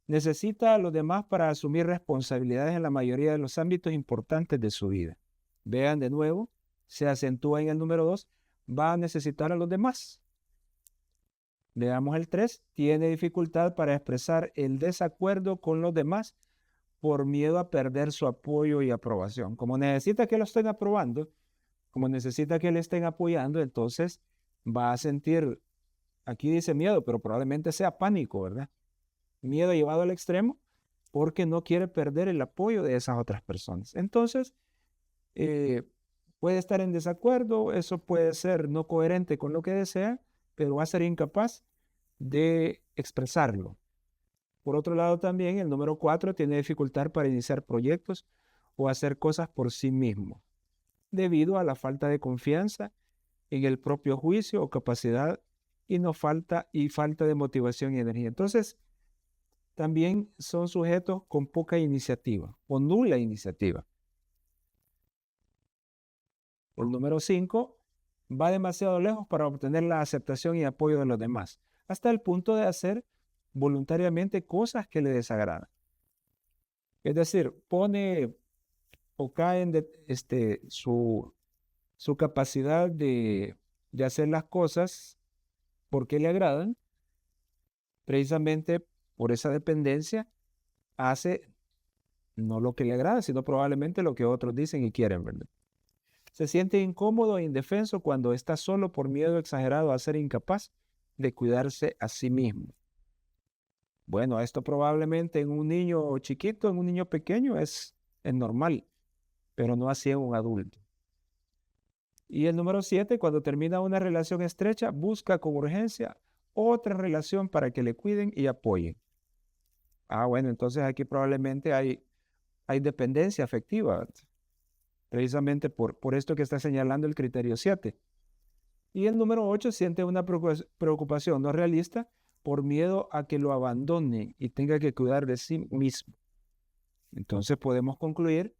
A: necesita a los demás para asumir responsabilidades en la mayoría de los ámbitos importantes de su vida. Vean de nuevo, se acentúa en el número 2, va a necesitar a los demás. Veamos el 3, tiene dificultad para expresar el desacuerdo con los demás por miedo a perder su apoyo y aprobación. Como necesita que lo estén aprobando, como necesita que le estén apoyando, entonces va a sentir, aquí dice miedo, pero probablemente sea pánico, ¿verdad? Miedo llevado al extremo porque no quiere perder el apoyo de esas otras personas. Entonces, puede estar en desacuerdo, eso puede ser no coherente con lo que desea, pero va a ser incapaz de expresarlo. Por otro lado, también el número 4 tiene dificultad para iniciar proyectos o hacer cosas por sí mismo, debido a la falta de confianza en el propio juicio o capacidad y falta de motivación y energía. Entonces, también son sujetos con poca iniciativa o nula iniciativa. El número 5 va demasiado lejos para obtener la aceptación y apoyo de los demás, hasta el punto de hacer voluntariamente cosas que le desagradan. Es decir, pone o cae en su capacidad de hacer las cosas porque le agradan, precisamente por esa dependencia, hace no lo que le agrada, sino probablemente lo que otros dicen y quieren, ¿verdad? Se siente incómodo e indefenso cuando está solo por miedo exagerado a ser incapaz de cuidarse a sí mismo. Bueno, esto probablemente en un niño chiquito, en un niño pequeño es normal, pero no así en un adulto. Y el número 7, cuando termina una relación estrecha, busca con urgencia otra relación para que le cuiden y apoyen. Bueno, entonces aquí probablemente hay dependencia afectiva, ¿verdad? Precisamente por esto que está señalando el criterio 7. Y el número 8 siente una preocupación no realista por miedo a que lo abandone y tenga que cuidar de sí mismo. Entonces podemos concluir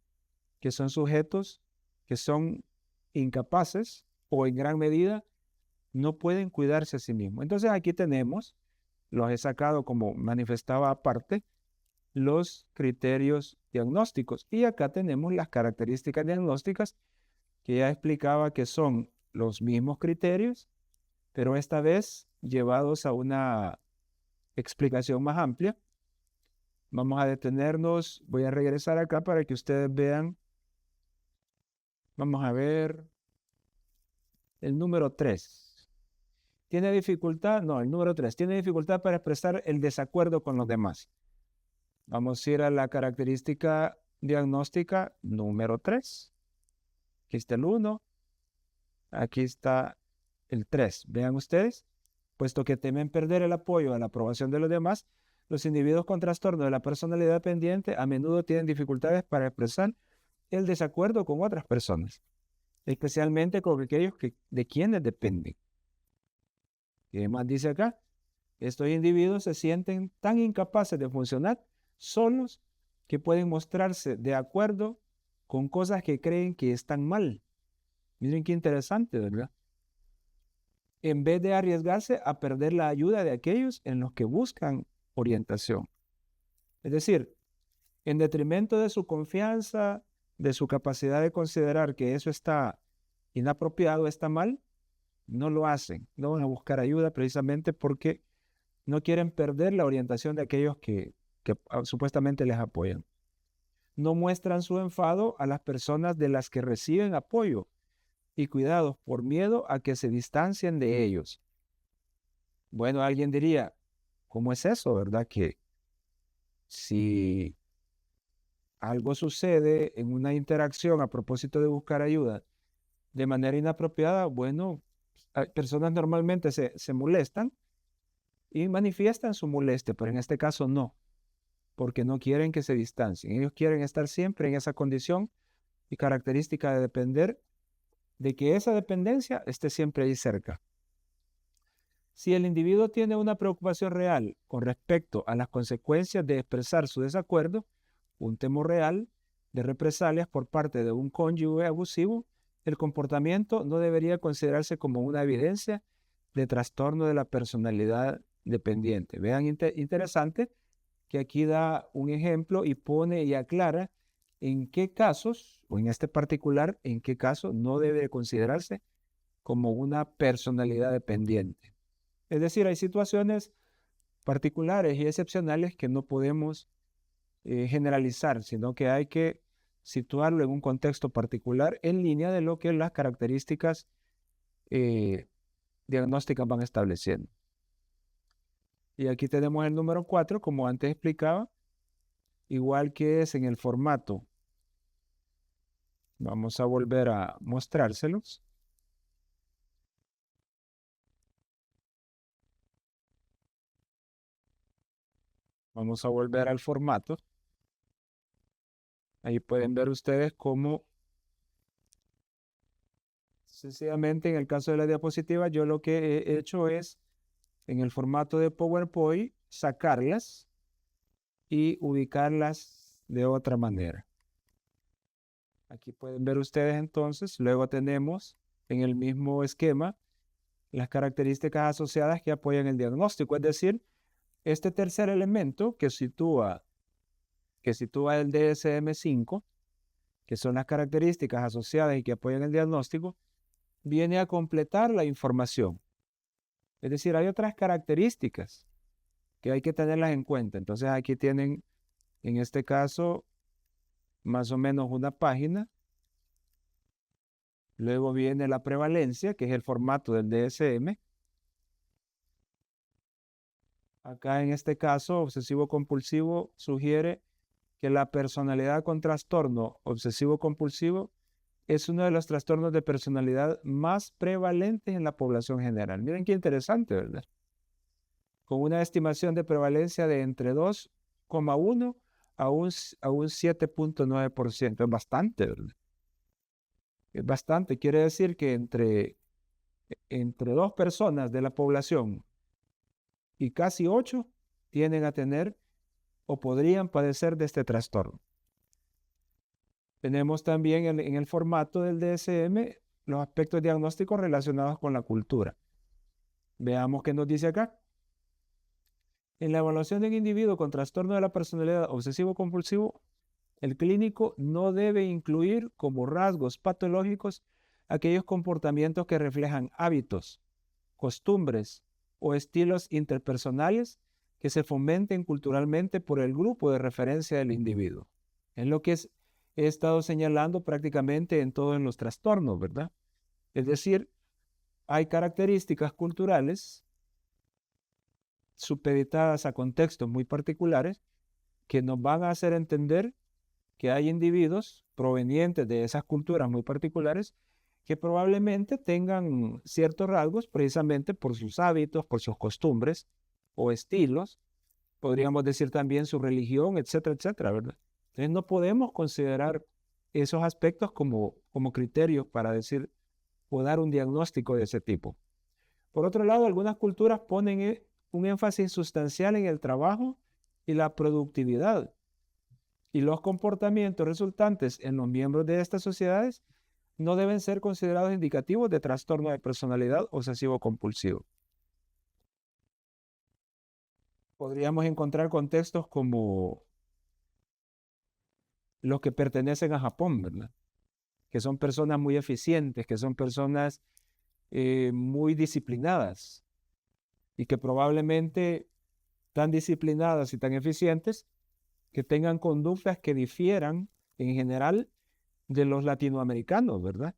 A: que son sujetos que son incapaces o en gran medida no pueden cuidarse a sí mismos. Entonces aquí tenemos, los he sacado como manifestaba aparte, los criterios diagnósticos. Y acá tenemos las características diagnósticas que ya explicaba que son los mismos criterios, pero esta vez llevados a una explicación más amplia. Vamos a detenernos, voy a regresar acá para que ustedes vean. Vamos a ver el número 3. ¿Tiene dificultad? No, el número 3. Tiene dificultad para expresar el desacuerdo con los demás. Vamos a ir a la característica diagnóstica número 3. Aquí está el 1. Aquí está el 3. Vean ustedes, puesto que temen perder el apoyo a la aprobación de los demás, los individuos con trastorno de la personalidad dependiente a menudo tienen dificultades para expresar el desacuerdo con otras personas, especialmente con aquellos de quienes dependen. Y además dice acá, estos individuos se sienten tan incapaces de funcionar solos que pueden mostrarse de acuerdo con cosas que creen que están mal. Miren qué interesante, ¿verdad? En vez de arriesgarse a perder la ayuda de aquellos en los que buscan orientación. Es decir, en detrimento de su confianza, de su capacidad de considerar que eso está inapropiado, está mal, no lo hacen, no van a buscar ayuda precisamente porque no quieren perder la orientación de aquellos que supuestamente les apoyan. No muestran su enfado a las personas de las que reciben apoyo y cuidados por miedo a que se distancien de ellos. Bueno, alguien diría, ¿cómo es eso, verdad? Que si algo sucede en una interacción a propósito de buscar ayuda de manera inapropiada, bueno, personas normalmente se molestan y manifiestan su molestia, pero en este caso no, porque no quieren que se distancien. Ellos quieren estar siempre en esa condición y característica de depender, de que esa dependencia esté siempre ahí cerca. Si el individuo tiene una preocupación real con respecto a las consecuencias de expresar su desacuerdo, un temor real de represalias por parte de un cónyuge abusivo, el comportamiento no debería considerarse como una evidencia de trastorno de la personalidad dependiente. Vean, interesante que aquí da un ejemplo y pone y aclara en qué casos, o en este particular, en qué caso no debe considerarse como una personalidad dependiente. Es decir, hay situaciones particulares y excepcionales que no podemos generalizar, sino que hay que situarlo en un contexto particular en línea de lo que las características diagnósticas van estableciendo. Y aquí tenemos el número 4, como antes explicaba, igual que es en el formato. Vamos a volver a mostrárselos. Vamos a volver al formato. Ahí pueden ver ustedes cómo sencillamente en el caso de la diapositiva yo lo que he hecho es en el formato de PowerPoint sacarlas y ubicarlas de otra manera. Aquí pueden ver ustedes entonces, luego tenemos en el mismo esquema las características asociadas que apoyan el diagnóstico, es decir, este tercer elemento que sitúa el DSM-5, que son las características asociadas y que apoyan el diagnóstico, viene a completar la información. Es decir, hay otras características que hay que tenerlas en cuenta. Entonces aquí tienen, en este caso, más o menos una página. Luego viene la prevalencia, que es el formato del DSM. Acá en este caso, obsesivo-compulsivo sugiere que la personalidad con trastorno obsesivo-compulsivo es uno de los trastornos de personalidad más prevalentes en la población general. Miren qué interesante, ¿verdad? Con una estimación de prevalencia de entre 2,1 a un 7,9%. Es bastante, ¿verdad? Es bastante. Quiere decir que entre 2 personas de la población y casi 8 tienden a tener o podrían padecer de este trastorno. Tenemos también en el formato del DSM los aspectos diagnósticos relacionados con la cultura. Veamos qué nos dice acá. En la evaluación de un individuo con trastorno de la personalidad obsesivo-compulsivo, el clínico no debe incluir como rasgos patológicos aquellos comportamientos que reflejan hábitos, costumbres o estilos interpersonales que se fomenten culturalmente por el grupo de referencia del individuo. Es lo que he estado señalando prácticamente en todos los trastornos, ¿verdad? Es decir, hay características culturales supeditadas a contextos muy particulares que nos van a hacer entender que hay individuos provenientes de esas culturas muy particulares que probablemente tengan ciertos rasgos precisamente por sus hábitos, por sus costumbres o estilos, podríamos decir también su religión, etcétera, etcétera, ¿verdad? Entonces no podemos considerar esos aspectos como criterios para decir o dar un diagnóstico de ese tipo. Por otro lado, algunas culturas ponen un énfasis sustancial en el trabajo y la productividad. Y los comportamientos resultantes en los miembros de estas sociedades no deben ser considerados indicativos de trastorno de personalidad obsesivo-compulsivo. Podríamos encontrar contextos como los que pertenecen a Japón, ¿verdad? Que son personas muy eficientes, que son personas muy disciplinadas y que probablemente tan disciplinadas y tan eficientes que tengan conductas que difieran en general de los latinoamericanos, ¿verdad?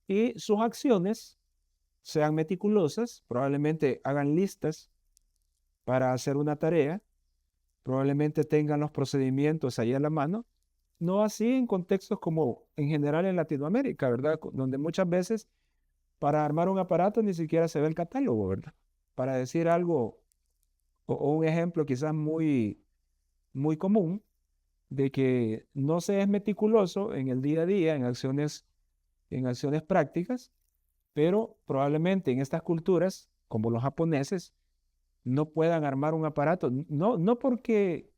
A: Y sus acciones sean meticulosas, probablemente hagan listas para hacer una tarea, probablemente tengan los procedimientos ahí a la mano, no así en contextos como en general en Latinoamérica, ¿verdad? Donde muchas veces para armar un aparato ni siquiera se ve el catálogo, ¿verdad? Para decir algo o un ejemplo quizás muy, muy común de que no se es meticuloso en el día a día, en acciones prácticas, pero probablemente en estas culturas, como los japoneses, no puedan armar un aparato, no porque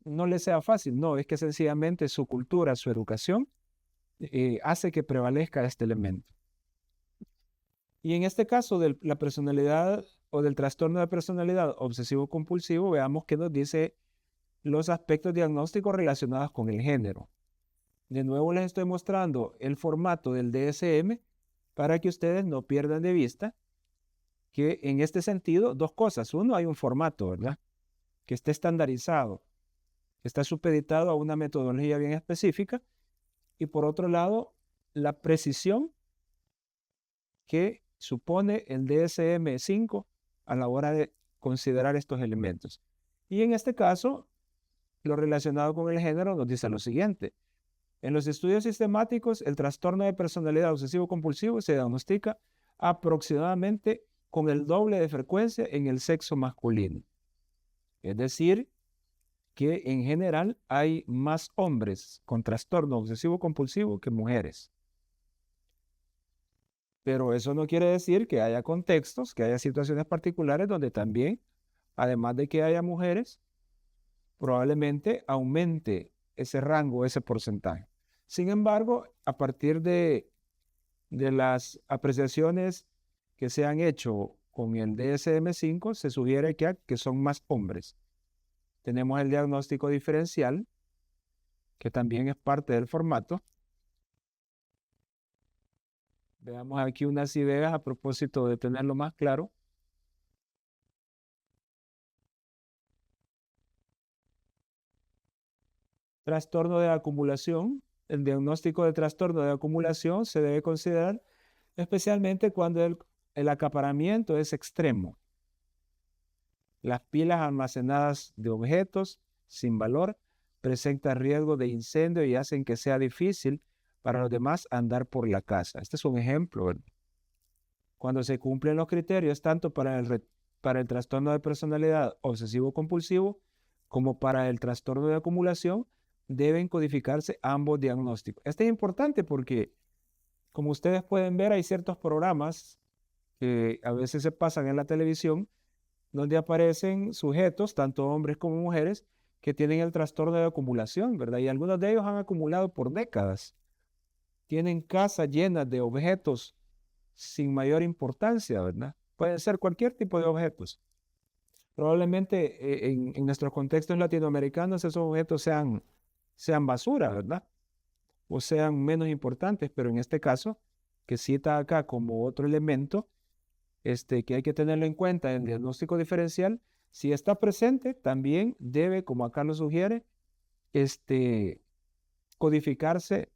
A: no les sea fácil, no, es que sencillamente su cultura, su educación, hace que prevalezca este elemento. Y en este caso de la personalidad o del trastorno de personalidad obsesivo-compulsivo, veamos qué nos dice los aspectos diagnósticos relacionados con el género. De nuevo les estoy mostrando el formato del DSM para que ustedes no pierdan de vista que en este sentido, dos cosas. Uno, hay un formato, ¿verdad? Que está estandarizado, que está supeditado a una metodología bien específica. Y por otro lado, la precisión que supone el DSM-5 a la hora de considerar estos elementos. Y en este caso, lo relacionado con el género nos dice lo siguiente. En los estudios sistemáticos, el trastorno de personalidad obsesivo-compulsivo se diagnostica aproximadamente con el doble de frecuencia en el sexo masculino. Es decir, que en general hay más hombres con trastorno obsesivo-compulsivo que mujeres. Pero eso no quiere decir que haya contextos, que haya situaciones particulares donde también, además de que haya mujeres, probablemente aumente ese rango, ese porcentaje. Sin embargo, a partir de las apreciaciones que se han hecho con el DSM-5, se sugiere que son más hombres. Tenemos el diagnóstico diferencial, que también es parte del formato. Veamos aquí unas ideas a propósito de tenerlo más claro. Trastorno de acumulación. El diagnóstico de trastorno de acumulación se debe considerar especialmente cuando el acaparamiento es extremo. Las pilas almacenadas de objetos sin valor presentan riesgo de incendio y hacen que sea difícil para los demás andar por la casa. Este es un ejemplo, ¿verdad? Cuando se cumplen los criterios tanto para el trastorno de personalidad obsesivo-compulsivo como para el trastorno de acumulación, deben codificarse ambos diagnósticos. Este es importante porque, como ustedes pueden ver, hay ciertos programas que a veces se pasan en la televisión donde aparecen sujetos, tanto hombres como mujeres, que tienen el trastorno de acumulación, ¿verdad? Y algunos de ellos han acumulado por décadas. Tienen casas llenas de objetos sin mayor importancia, ¿verdad? Pueden ser cualquier tipo de objetos. Probablemente en nuestros contextos latinoamericanos esos objetos sean basura, ¿verdad? O sean menos importantes, pero en este caso, que cita acá como otro elemento, que hay que tenerlo en cuenta en el diagnóstico diferencial, si está presente, también debe, como acá lo sugiere, codificarse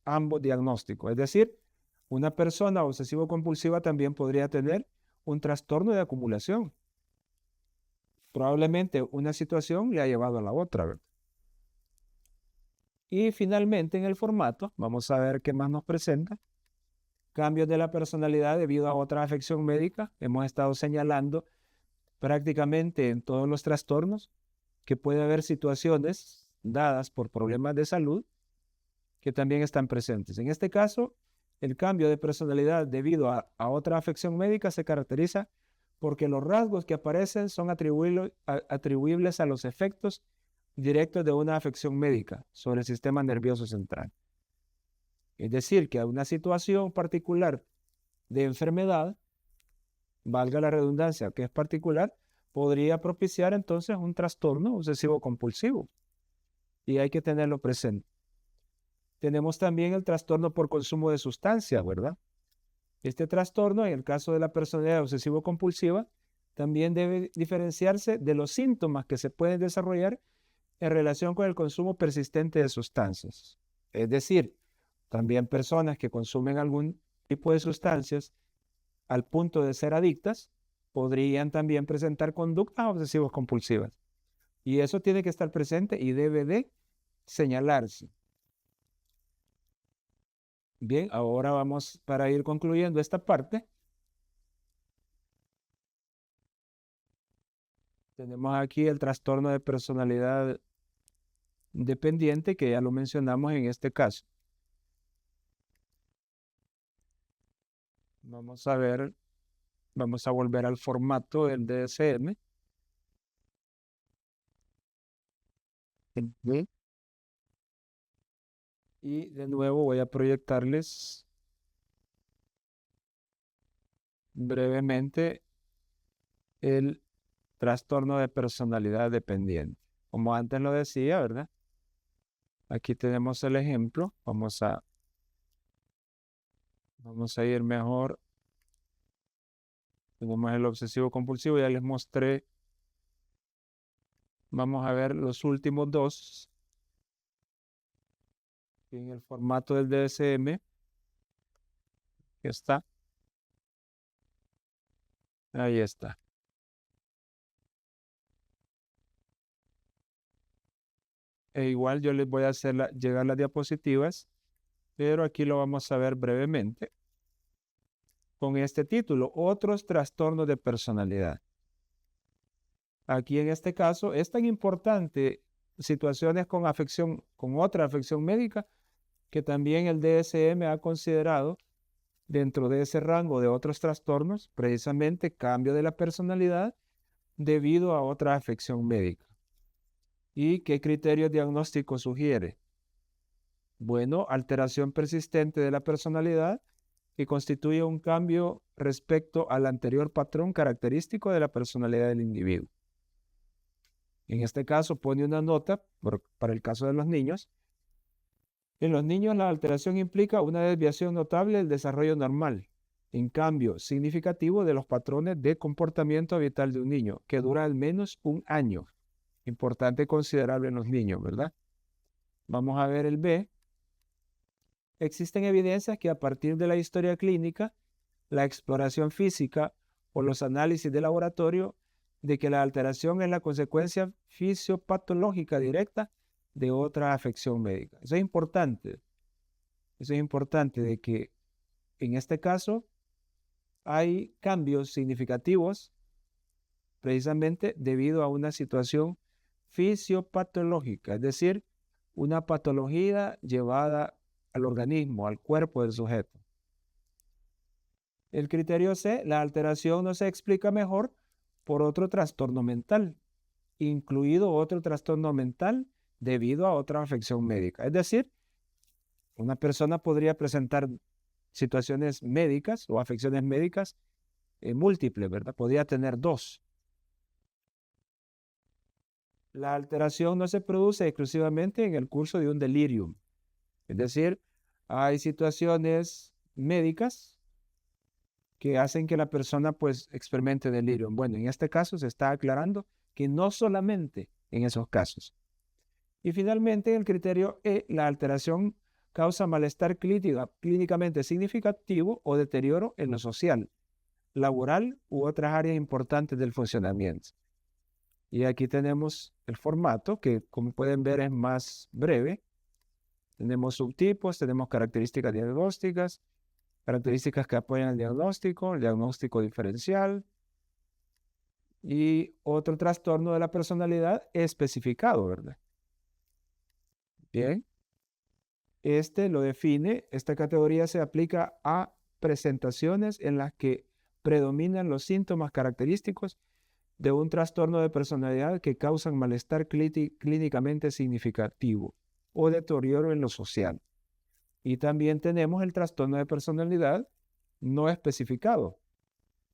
A: ambos diagnósticos. Es decir, una persona obsesivo-compulsiva también podría tener un trastorno de acumulación. Probablemente una situación le ha llevado a la otra, ¿verdad? Y finalmente en el formato, vamos a ver qué más nos presenta. Cambios de la personalidad debido a otra afección médica. Hemos estado señalando prácticamente en todos los trastornos que puede haber situaciones dadas por problemas de salud que también están presentes. En este caso, el cambio de personalidad debido a otra afección médica se caracteriza porque los rasgos que aparecen son atribuibles a los efectos directos de una afección médica sobre el sistema nervioso central. Es decir, que a una situación particular de enfermedad, valga la redundancia, que es particular, podría propiciar entonces un trastorno obsesivo-compulsivo. Y hay que tenerlo presente. Tenemos también el trastorno por consumo de sustancias, ¿verdad? Este trastorno, en el caso de la personalidad obsesivo-compulsiva, también debe diferenciarse de los síntomas que se pueden desarrollar en relación con el consumo persistente de sustancias. Es decir, también personas que consumen algún tipo de sustancias al punto de ser adictas podrían también presentar conductas obsesivas compulsivas. Y eso tiene que estar presente y debe de señalarse. Bien, ahora vamos para ir concluyendo esta parte. Tenemos aquí el trastorno de personalidad dependiente, que ya lo mencionamos en este caso. Vamos a ver, vamos a volver al formato del DSM. Y de nuevo voy a proyectarles brevemente el trastorno de personalidad dependiente. Como antes lo decía, ¿verdad? Aquí tenemos el ejemplo. Vamos a ir mejor. Tenemos el obsesivo compulsivo, ya les mostré. Vamos a ver los últimos dos en el formato del DSM. Que está. Ahí está. E igual yo les voy a hacer llegar las diapositivas, pero aquí lo vamos a ver brevemente con este título: Otros trastornos de personalidad. Aquí en este caso es tan importante situaciones con afección, con otra afección médica, que también el DSM ha considerado dentro de ese rango de otros trastornos, precisamente cambio de la personalidad debido a otra afección médica. ¿Y qué criterio diagnóstico sugiere? Bueno, alteración persistente de la personalidad que constituye un cambio respecto al anterior patrón característico de la personalidad del individuo. En este caso pone una nota para el caso de los niños. En los niños la alteración implica una desviación notable del desarrollo normal, en cambio significativo de los patrones de comportamiento habitual de un niño, que dura al menos un año. Importante considerable en los niños, ¿verdad? Vamos a ver el B. Existen evidencias que a partir de la historia clínica, la exploración física o los análisis de laboratorio, de que la alteración es la consecuencia fisiopatológica directa de otra afección médica. Eso es importante. Eso es importante, de que en este caso hay cambios significativos precisamente debido a una situación fisiopatológica, es decir, una patología llevada al organismo, al cuerpo del sujeto. El criterio C, la alteración no se explica mejor por otro trastorno mental, incluido otro trastorno mental debido a otra afección médica. Es decir, una persona podría presentar situaciones médicas o afecciones médicas múltiples, ¿verdad? Podría tener dos. La alteración no se produce exclusivamente en el curso de un delirium. Es decir, hay situaciones médicas que hacen que la persona pues experimente delirium. Bueno, en este caso se está aclarando que no solamente en esos casos. Y finalmente, el criterio E, la alteración causa malestar clínicamente significativo o deterioro en lo social, laboral u otras áreas importantes del funcionamiento. Y aquí tenemos el formato que, como pueden ver, es más breve. Tenemos subtipos, tenemos características diagnósticas, características que apoyan el diagnóstico diferencial y otro trastorno de la personalidad especificado, ¿verdad? Bien. Lo define, esta categoría se aplica a presentaciones en las que predominan los síntomas característicos de un trastorno de personalidad que causan malestar clínicamente significativo o deterioro en lo social. Y también tenemos el trastorno de personalidad no especificado,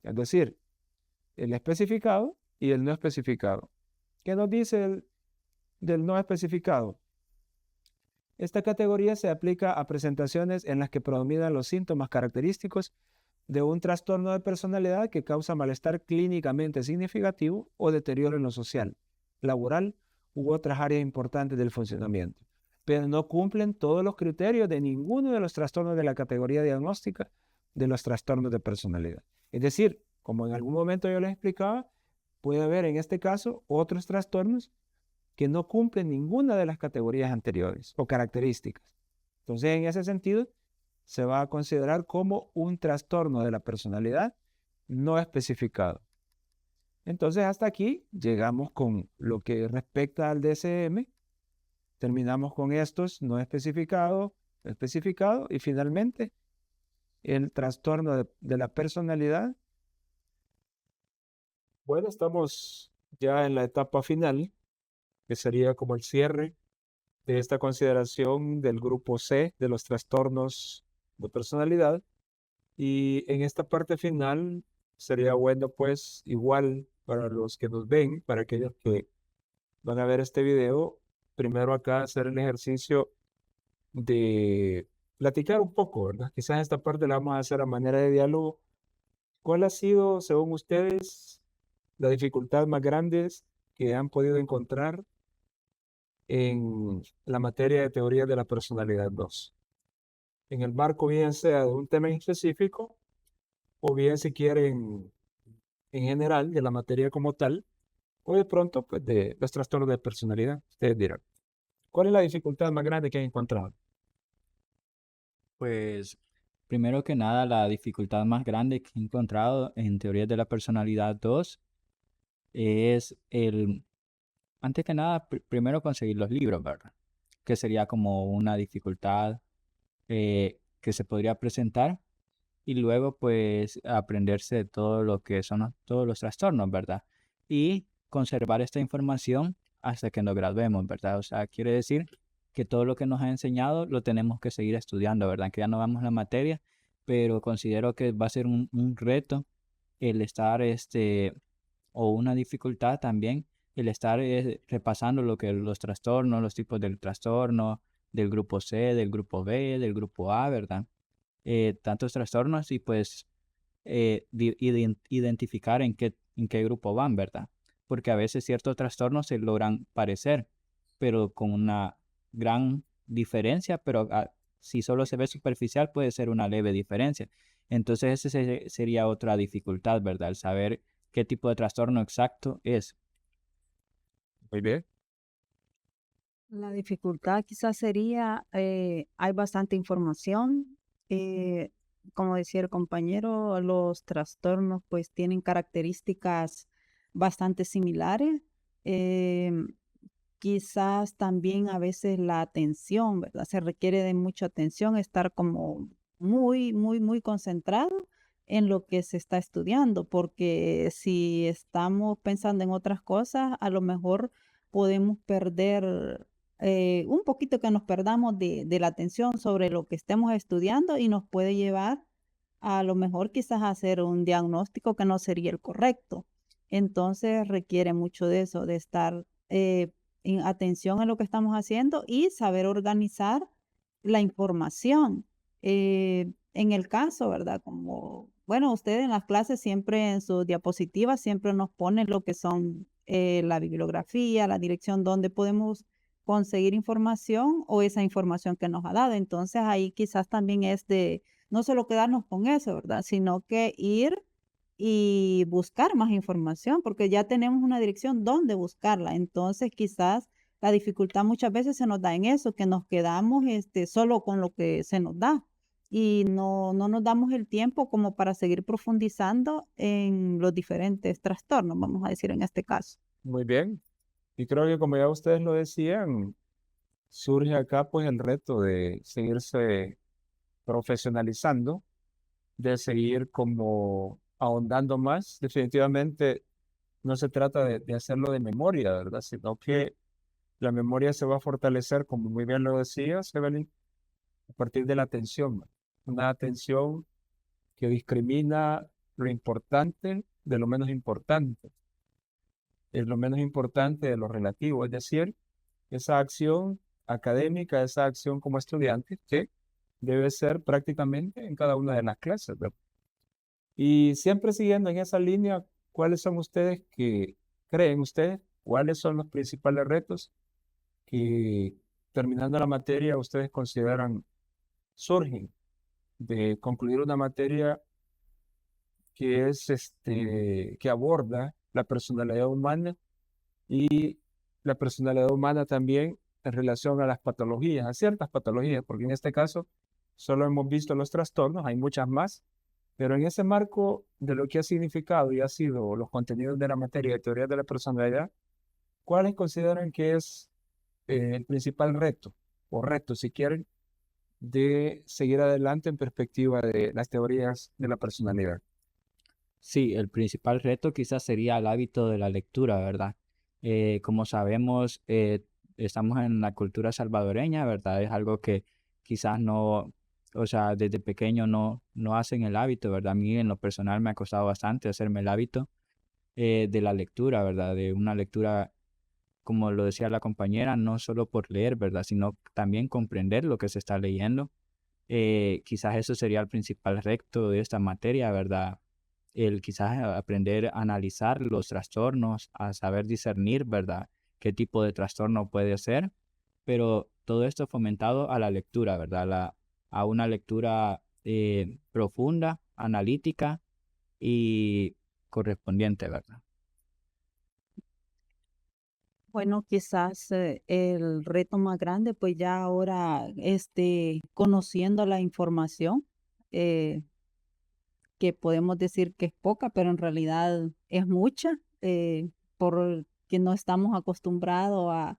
A: es decir, el especificado y el no especificado. ¿Qué nos dice del no especificado? Esta categoría se aplica a presentaciones en las que predominan los síntomas característicos de un trastorno de personalidad que causa malestar clínicamente significativo o deterioro en lo social, laboral u otras áreas importantes del funcionamiento, pero no cumplen todos los criterios de ninguno de los trastornos de la categoría diagnóstica de los trastornos de personalidad. Es decir, como en algún momento yo les explicaba, puede haber en este caso otros trastornos que no cumplen ninguna de las categorías anteriores o características. Entonces, en ese sentido, se va a considerar como un trastorno de la personalidad no especificado. Entonces, hasta aquí llegamos con lo que respecta al DSM. Terminamos con estos no especificado y finalmente el trastorno de la personalidad. Bueno, estamos ya en la etapa final, que sería como el cierre de esta consideración del grupo C de los trastornos de personalidad. Y en esta parte final sería bueno pues igual para los que nos ven, para aquellos que van a ver este video, primero acá hacer el ejercicio de platicar un poco, ¿verdad? Quizás esta parte la vamos a hacer a manera de diálogo. ¿Cuál ha sido, según ustedes, la dificultad más grande que han podido encontrar en la materia de teoría de la personalidad 2? En el marco bien sea de un tema en específico o bien si quieren en general de la materia como tal o de pronto pues de los trastornos de personalidad. Ustedes dirán, ¿cuál es la dificultad más grande que han encontrado?
C: Pues primero que nada, la dificultad más grande que he encontrado en teorías de la personalidad 2 es antes que nada, primero conseguir los libros, ¿verdad? Que sería como una dificultad que se podría presentar y luego pues aprenderse de todo lo que son todos los trastornos, ¿verdad? Y conservar esta información hasta que nos graduemos, ¿verdad? O sea, quiere decir que todo lo que nos ha enseñado lo tenemos que seguir estudiando, ¿verdad? Que ya no vamos la materia, pero considero que va a ser un reto el estar, o una dificultad también, el estar repasando lo que los trastornos, los tipos del trastorno, del grupo C, del grupo B, del grupo A, ¿verdad? Tantos trastornos y pues identificar en qué grupo van, ¿verdad? Porque a veces ciertos trastornos se logran parecer, pero con una gran diferencia, pero si solo se ve superficial puede ser una leve diferencia. Entonces esa sería otra dificultad, ¿verdad? El saber qué tipo de trastorno exacto es.
A: Muy bien.
B: La dificultad quizás sería, hay bastante información, eh, como decía el compañero, los trastornos pues tienen características bastante similares. em, Quizás también a veces la atención, ¿verdad? Se requiere de mucha atención, estar como muy, muy, muy concentrado en lo que se está estudiando, porque si estamos pensando en otras cosas, a lo mejor podemos perder un poquito que nos perdamos de la atención sobre lo que estemos estudiando y nos puede llevar a lo mejor quizás a hacer un diagnóstico que no sería el correcto. Entonces requiere mucho de eso, de estar en atención a lo que estamos haciendo y saber organizar la información. En el caso, ¿verdad? Como, bueno, ustedes en las clases siempre en sus diapositivas siempre nos ponen lo que son la bibliografía, la dirección donde podemos conseguir información o esa información que nos ha dado. Entonces ahí quizás también es de no solo quedarnos con eso, ¿verdad? Sino que ir y buscar más información, porque ya tenemos una dirección donde buscarla. Entonces, quizás la dificultad muchas veces se nos da en eso, que nos quedamos solo con lo que se nos da y no nos damos el tiempo como para seguir profundizando en los diferentes trastornos, vamos a decir en este caso.
A: Muy bien. Y creo que como ya ustedes lo decían, surge acá pues el reto de seguirse profesionalizando, de seguir como ahondando más. Definitivamente no se trata de hacerlo de memoria, ¿verdad? Sino que la memoria se va a fortalecer, como muy bien lo decías, Evelyn, a partir de la atención, ¿no? Una atención que discrimina lo importante de lo menos importante, es lo menos importante de lo relativo, es decir, esa acción académica, esa acción como estudiante que debe ser prácticamente en cada una de las clases, ¿verdad? Y siempre siguiendo en esa línea, ¿cuáles son ustedes que creen ustedes? ¿Cuáles son los principales retos que terminando la materia ustedes consideran surgen de concluir una materia que es que aborda la personalidad humana y la personalidad humana también en relación a las patologías, a ciertas patologías, porque en este caso solo hemos visto los trastornos, hay muchas más, pero en ese marco de lo que ha significado y ha sido los contenidos de la materia de teoría de la personalidad, ¿cuáles consideran que es el principal reto, o reto si quieren, de seguir adelante en perspectiva de las teorías de la personalidad?
C: Sí, el principal reto quizás sería el hábito de la lectura, ¿verdad? Como sabemos, estamos en la cultura salvadoreña, ¿verdad? Es algo que quizás no, o sea, desde pequeño no hacen el hábito, ¿verdad? A mí en lo personal me ha costado bastante hacerme el hábito de la lectura, ¿verdad? De una lectura, como lo decía la compañera, no solo por leer, ¿verdad? Sino también comprender lo que se está leyendo. Quizás eso sería el principal reto de esta materia, ¿verdad? El quizás aprender a analizar los trastornos, a saber discernir, ¿verdad? Qué tipo de trastorno puede ser, pero todo esto fomentado a la lectura, ¿verdad? A una lectura profunda, analítica y correspondiente, ¿verdad?
B: Bueno, quizás el reto más grande, pues ya ahora, conociendo la información, eh, que podemos decir que es poca, pero en realidad es mucha, porque no estamos acostumbrados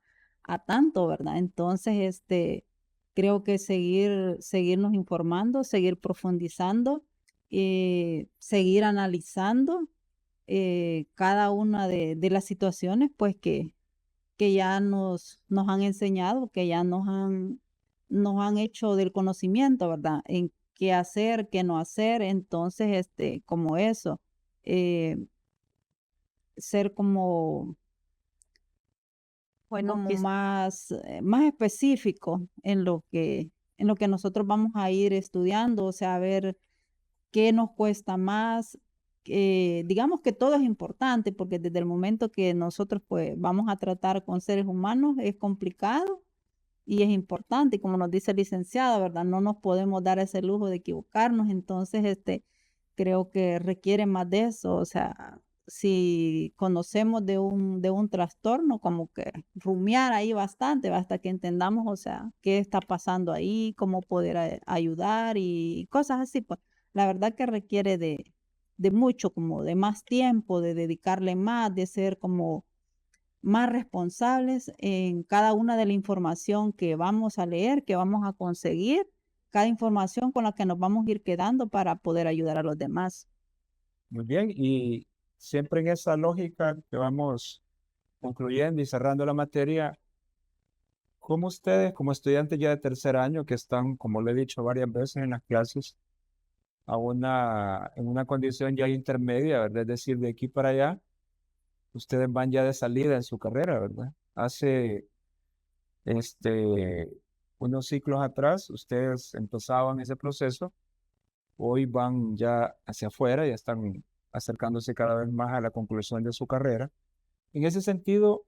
B: a tanto, ¿verdad? Entonces, creo que seguirnos informando, seguir profundizando, seguir analizando cada una de las situaciones, pues que ya nos han enseñado, que ya nos han hecho del conocimiento, ¿verdad? En qué hacer, qué no hacer. Entonces, como eso, eh, ser como,
D: Bueno,
B: como más específico en lo que nosotros vamos a ir estudiando, o sea, ver qué nos cuesta más. Digamos que todo es importante porque desde el momento que nosotros pues vamos a tratar con seres humanos es complicado y es importante, y como nos dice el licenciado, ¿verdad? No nos podemos dar ese lujo de equivocarnos, entonces creo que requiere más de eso, o sea, si conocemos de un trastorno, como que rumiar ahí bastante, hasta que entendamos, o sea, qué está pasando ahí, cómo poder ayudar y cosas así, pues la verdad que requiere de mucho, como de más tiempo, de dedicarle más, de ser como más responsables en cada una de la información que vamos a leer, que vamos a conseguir, cada información con la que nos vamos a ir quedando para poder ayudar a los demás.
A: Muy bien, y siempre en esa lógica que vamos concluyendo y cerrando la materia, ¿cómo ustedes, como estudiantes ya de tercer año, que están, como le he dicho varias veces en las clases, en una condición ya intermedia, ¿verdad? Es decir, de aquí para allá, ustedes van ya de salida en su carrera, ¿verdad? Hace este, unos ciclos atrás, ustedes empezaban ese proceso, hoy van ya hacia afuera, ya están acercándose cada vez más a la conclusión de su carrera. En ese sentido,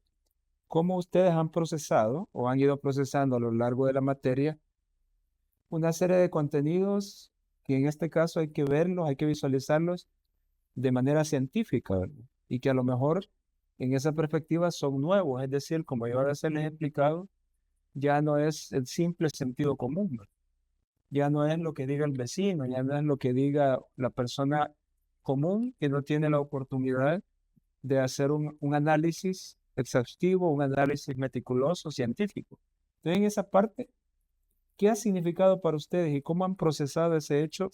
A: ¿cómo ustedes han procesado o han ido procesando a lo largo de la materia una serie de contenidos que en este caso hay que verlos, hay que visualizarlos de manera científica, ¿verdad? Y que a lo mejor en esa perspectiva son nuevos, es decir, como yo a veces les he explicado, ya no es el simple sentido común, ¿verdad? Ya no es lo que diga el vecino, ya no es lo que diga la persona común que no tiene la oportunidad de hacer un análisis exhaustivo, un análisis meticuloso, científico. Entonces, en esa parte, ¿qué ha significado para ustedes y cómo han procesado ese hecho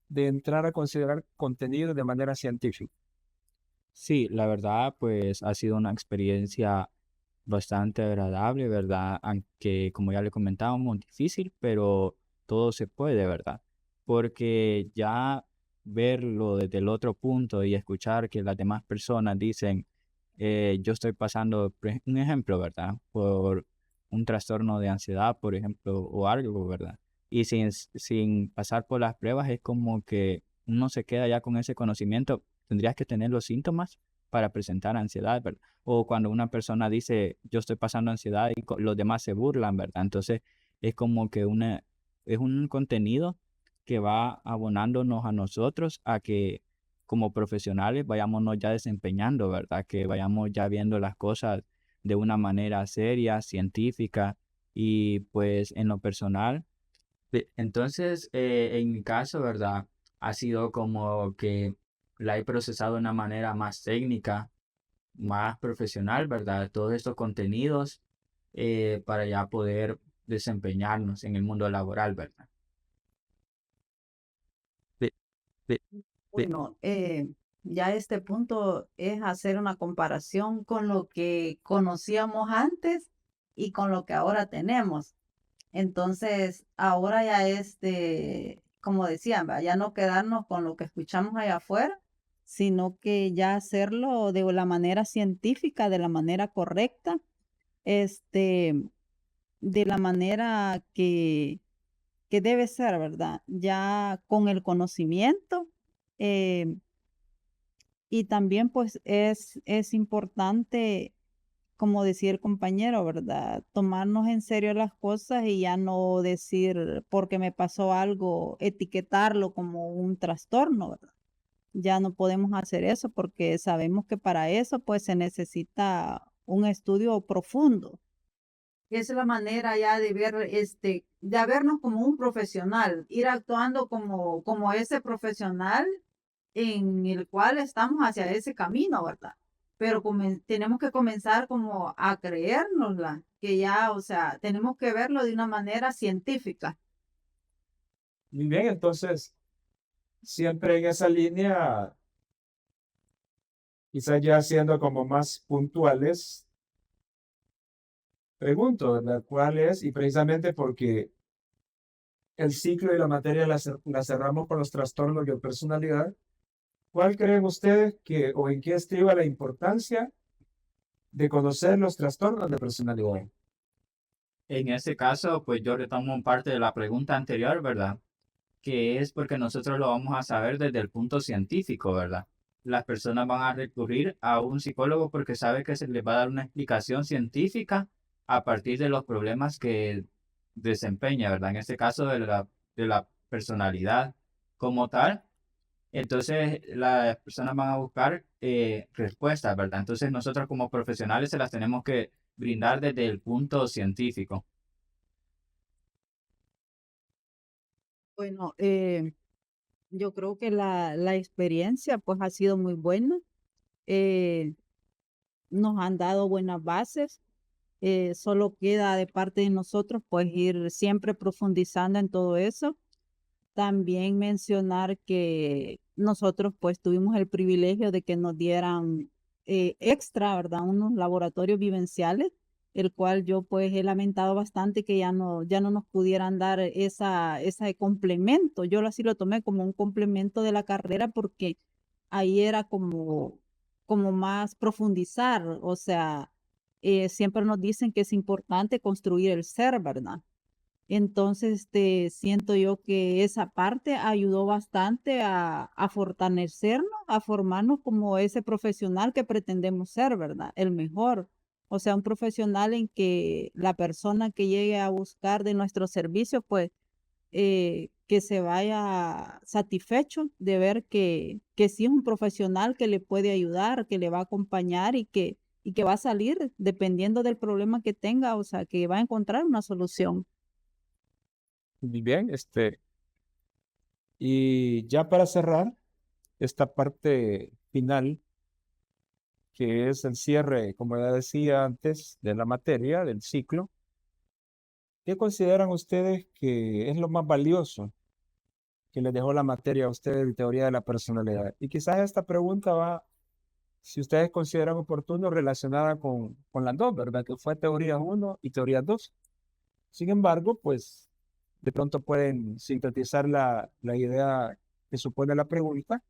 A: de entrar a considerar contenido de manera científica?
C: Sí, la verdad, pues ha sido una experiencia bastante agradable, ¿verdad? Aunque, como ya le comentábamos, difícil, pero todo se puede, ¿verdad? Porque ya verlo desde el otro punto y escuchar que las demás personas dicen, yo estoy pasando, un ejemplo, ¿verdad? Por un trastorno de ansiedad, por ejemplo, o algo, ¿verdad? Y sin pasar por las pruebas es como que uno se queda ya con ese conocimiento. Tendrías que tener los síntomas para presentar ansiedad, ¿verdad? O cuando una persona dice, yo estoy pasando ansiedad y los demás se burlan, ¿verdad? Entonces es como que es un contenido que va abonándonos a nosotros a que como profesionales vayámonos ya desempeñando, ¿verdad? Que vayamos ya viendo las cosas de una manera seria, científica y pues en lo personal. Entonces, en mi caso, ¿verdad? Ha sido como que la he procesado de una manera más técnica, más profesional, ¿verdad? Todos estos contenidos para ya poder desempeñarnos en el mundo laboral, ¿verdad? Pe- pe- pe-
B: Bueno, ya este punto es hacer una comparación con lo que conocíamos antes y con lo que ahora tenemos. Entonces, ahora ya como decían, ¿va? Ya no quedarnos con lo que escuchamos allá afuera, sino que ya hacerlo de la manera científica, de la manera correcta, este, de la manera que debe ser, ¿verdad? Ya con el conocimiento. eh, y también pues es importante, como decía el compañero, ¿verdad? Tomarnos en serio las cosas y ya no decir porque me pasó algo, etiquetarlo como un trastorno, ¿verdad? Ya no podemos hacer eso porque sabemos que para eso pues se necesita un estudio profundo. Esa es la manera ya de ver, de vernos como un profesional, ir actuando como ese profesional en el cual estamos hacia ese camino, ¿verdad? Pero tenemos que comenzar como a creérnosla, que ya, o sea, tenemos que verlo de una manera científica.
A: Muy bien, entonces, siempre en esa línea, quizás ya siendo como más puntuales, pregunto, ¿verdad? ¿Cuál es? Y precisamente porque el ciclo y la materia la cerramos con los trastornos de personalidad, ¿cuál creen ustedes que o en qué estriba la importancia de conocer los trastornos de personalidad?
C: En ese caso, pues yo retomo parte de la pregunta anterior, ¿verdad? Que es porque nosotros lo vamos a saber desde el punto científico, ¿verdad? Las personas van a recurrir a un psicólogo porque sabe que se les va a dar una explicación científica a partir de los problemas que desempeña, ¿verdad? En este caso de la personalidad como tal. Entonces, las personas van a buscar respuestas, ¿verdad? Entonces, nosotros como profesionales se las tenemos que brindar desde el punto científico.
B: Bueno, yo creo que la experiencia pues ha sido muy buena. eh, Nos han dado buenas bases. Solo queda de parte de nosotros pues ir siempre profundizando en todo eso. También mencionar que nosotros pues tuvimos el privilegio de que nos dieran extra, ¿verdad? Unos laboratorios vivenciales, el cual yo pues he lamentado bastante que ya no nos pudieran dar ese complemento. Yo así lo tomé como un complemento de la carrera porque ahí era como más profundizar, o sea, siempre nos dicen que es importante construir el ser, ¿verdad? Entonces, siento yo que esa parte ayudó bastante a fortalecernos, a formarnos como ese profesional que pretendemos ser, ¿verdad? El mejor. O sea, un profesional en que la persona que llegue a buscar de nuestros servicios, pues, que se vaya satisfecho de ver que sí es un profesional que le puede ayudar, que le va a acompañar y que va a salir dependiendo del problema que tenga, o sea, que va a encontrar una solución.
A: Muy bien, y ya para cerrar esta parte final, que es el cierre, como ya decía antes, de la materia, del ciclo, ¿qué consideran ustedes que es lo más valioso que les dejó la materia a ustedes de teoría de la personalidad? Y quizás esta pregunta va, si ustedes consideran oportuno, relacionada con las dos, ¿verdad? Que fue teoría uno y teoría 2. Sin embargo, pues de pronto pueden sintetizar la idea que supone la pregunta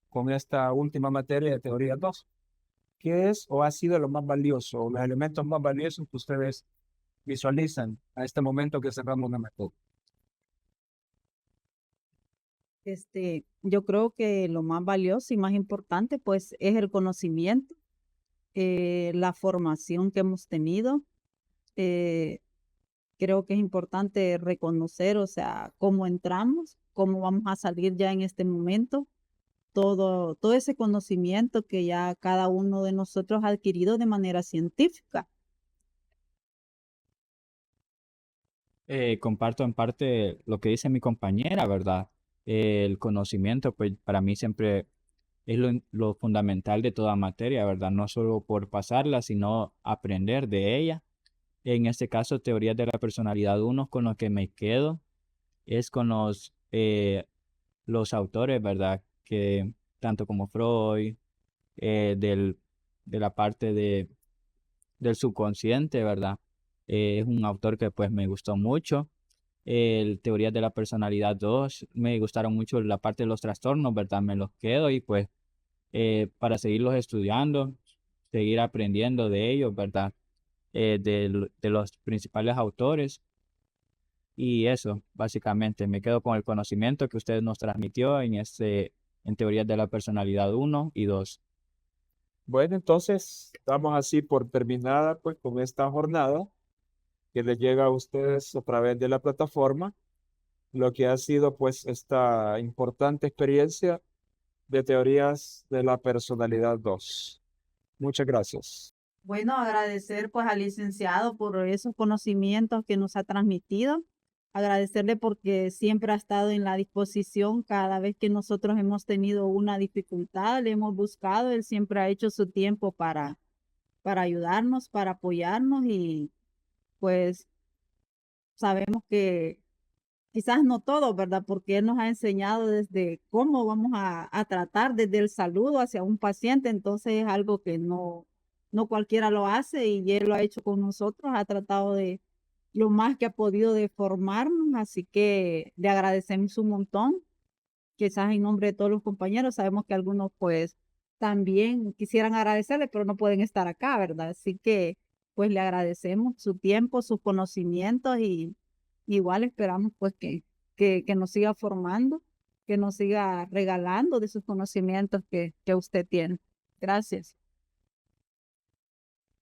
A: con esta última materia de teoría 2. ¿Qué es o ha sido lo más valioso o los elementos más valiosos que ustedes visualizan a este momento que cerramos la materia?
B: Yo creo que lo más valioso y más importante, pues, es el conocimiento, la formación que hemos tenido. eh, Creo que es importante reconocer, o sea, cómo entramos, cómo vamos a salir ya en este momento, todo ese conocimiento que ya cada uno de nosotros ha adquirido de manera científica.
C: Comparto en parte lo que dice mi compañera, ¿verdad? El conocimiento, pues para mí siempre es lo fundamental de toda materia, ¿verdad? No solo por pasarla, sino aprender de ella. En este caso, teorías de la personalidad uno, con lo que me quedo es con los autores, ¿verdad? Que tanto como Freud, de la parte del subconsciente, ¿verdad? Es un autor que pues me gustó mucho. El Teorías de la Personalidad 2, me gustaron mucho la parte de los trastornos, ¿verdad? Me los quedo y pues para seguirlos estudiando, seguir aprendiendo de ellos, ¿verdad? De los principales autores. Y eso, básicamente, me quedo con el conocimiento que usted nos transmitió en teorías de la personalidad 1 y 2.
A: Bueno, entonces damos así por terminada pues con esta jornada que les llega a ustedes a través de la plataforma, lo que ha sido pues esta importante experiencia de teorías de la personalidad 2. Muchas gracias.
B: Bueno, agradecer pues al licenciado por esos conocimientos que nos ha transmitido. Agradecerle porque siempre ha estado en la disposición cada vez que nosotros hemos tenido una dificultad, le hemos buscado, él siempre ha hecho su tiempo para ayudarnos, para apoyarnos y pues sabemos que quizás no todo, ¿verdad? Porque él nos ha enseñado desde cómo vamos a tratar desde el saludo hacia un paciente, entonces es algo que no cualquiera lo hace y él lo ha hecho con nosotros, ha tratado de lo más que ha podido de formarnos, así que le agradecemos un montón, quizás en nombre de todos los compañeros, sabemos que algunos pues también quisieran agradecerle, pero no pueden estar acá, ¿verdad? Así que pues le agradecemos su tiempo, sus conocimientos y igual esperamos pues que nos siga formando, que nos siga regalando de sus conocimientos que usted tiene. Gracias.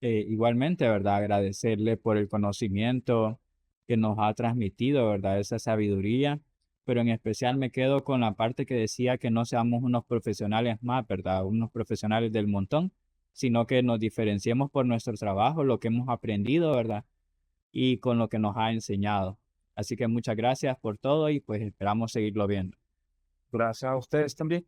C: Igualmente, ¿verdad? Agradecerle por el conocimiento que nos ha transmitido, ¿verdad? Esa sabiduría, pero en especial me quedo con la parte que decía que no seamos unos profesionales más, ¿verdad? Unos profesionales del montón, sino que nos diferenciemos por nuestro trabajo, lo que hemos aprendido, ¿verdad? Y con lo que nos ha enseñado. Así que muchas gracias por todo y pues esperamos seguirlo viendo.
A: Gracias a ustedes también.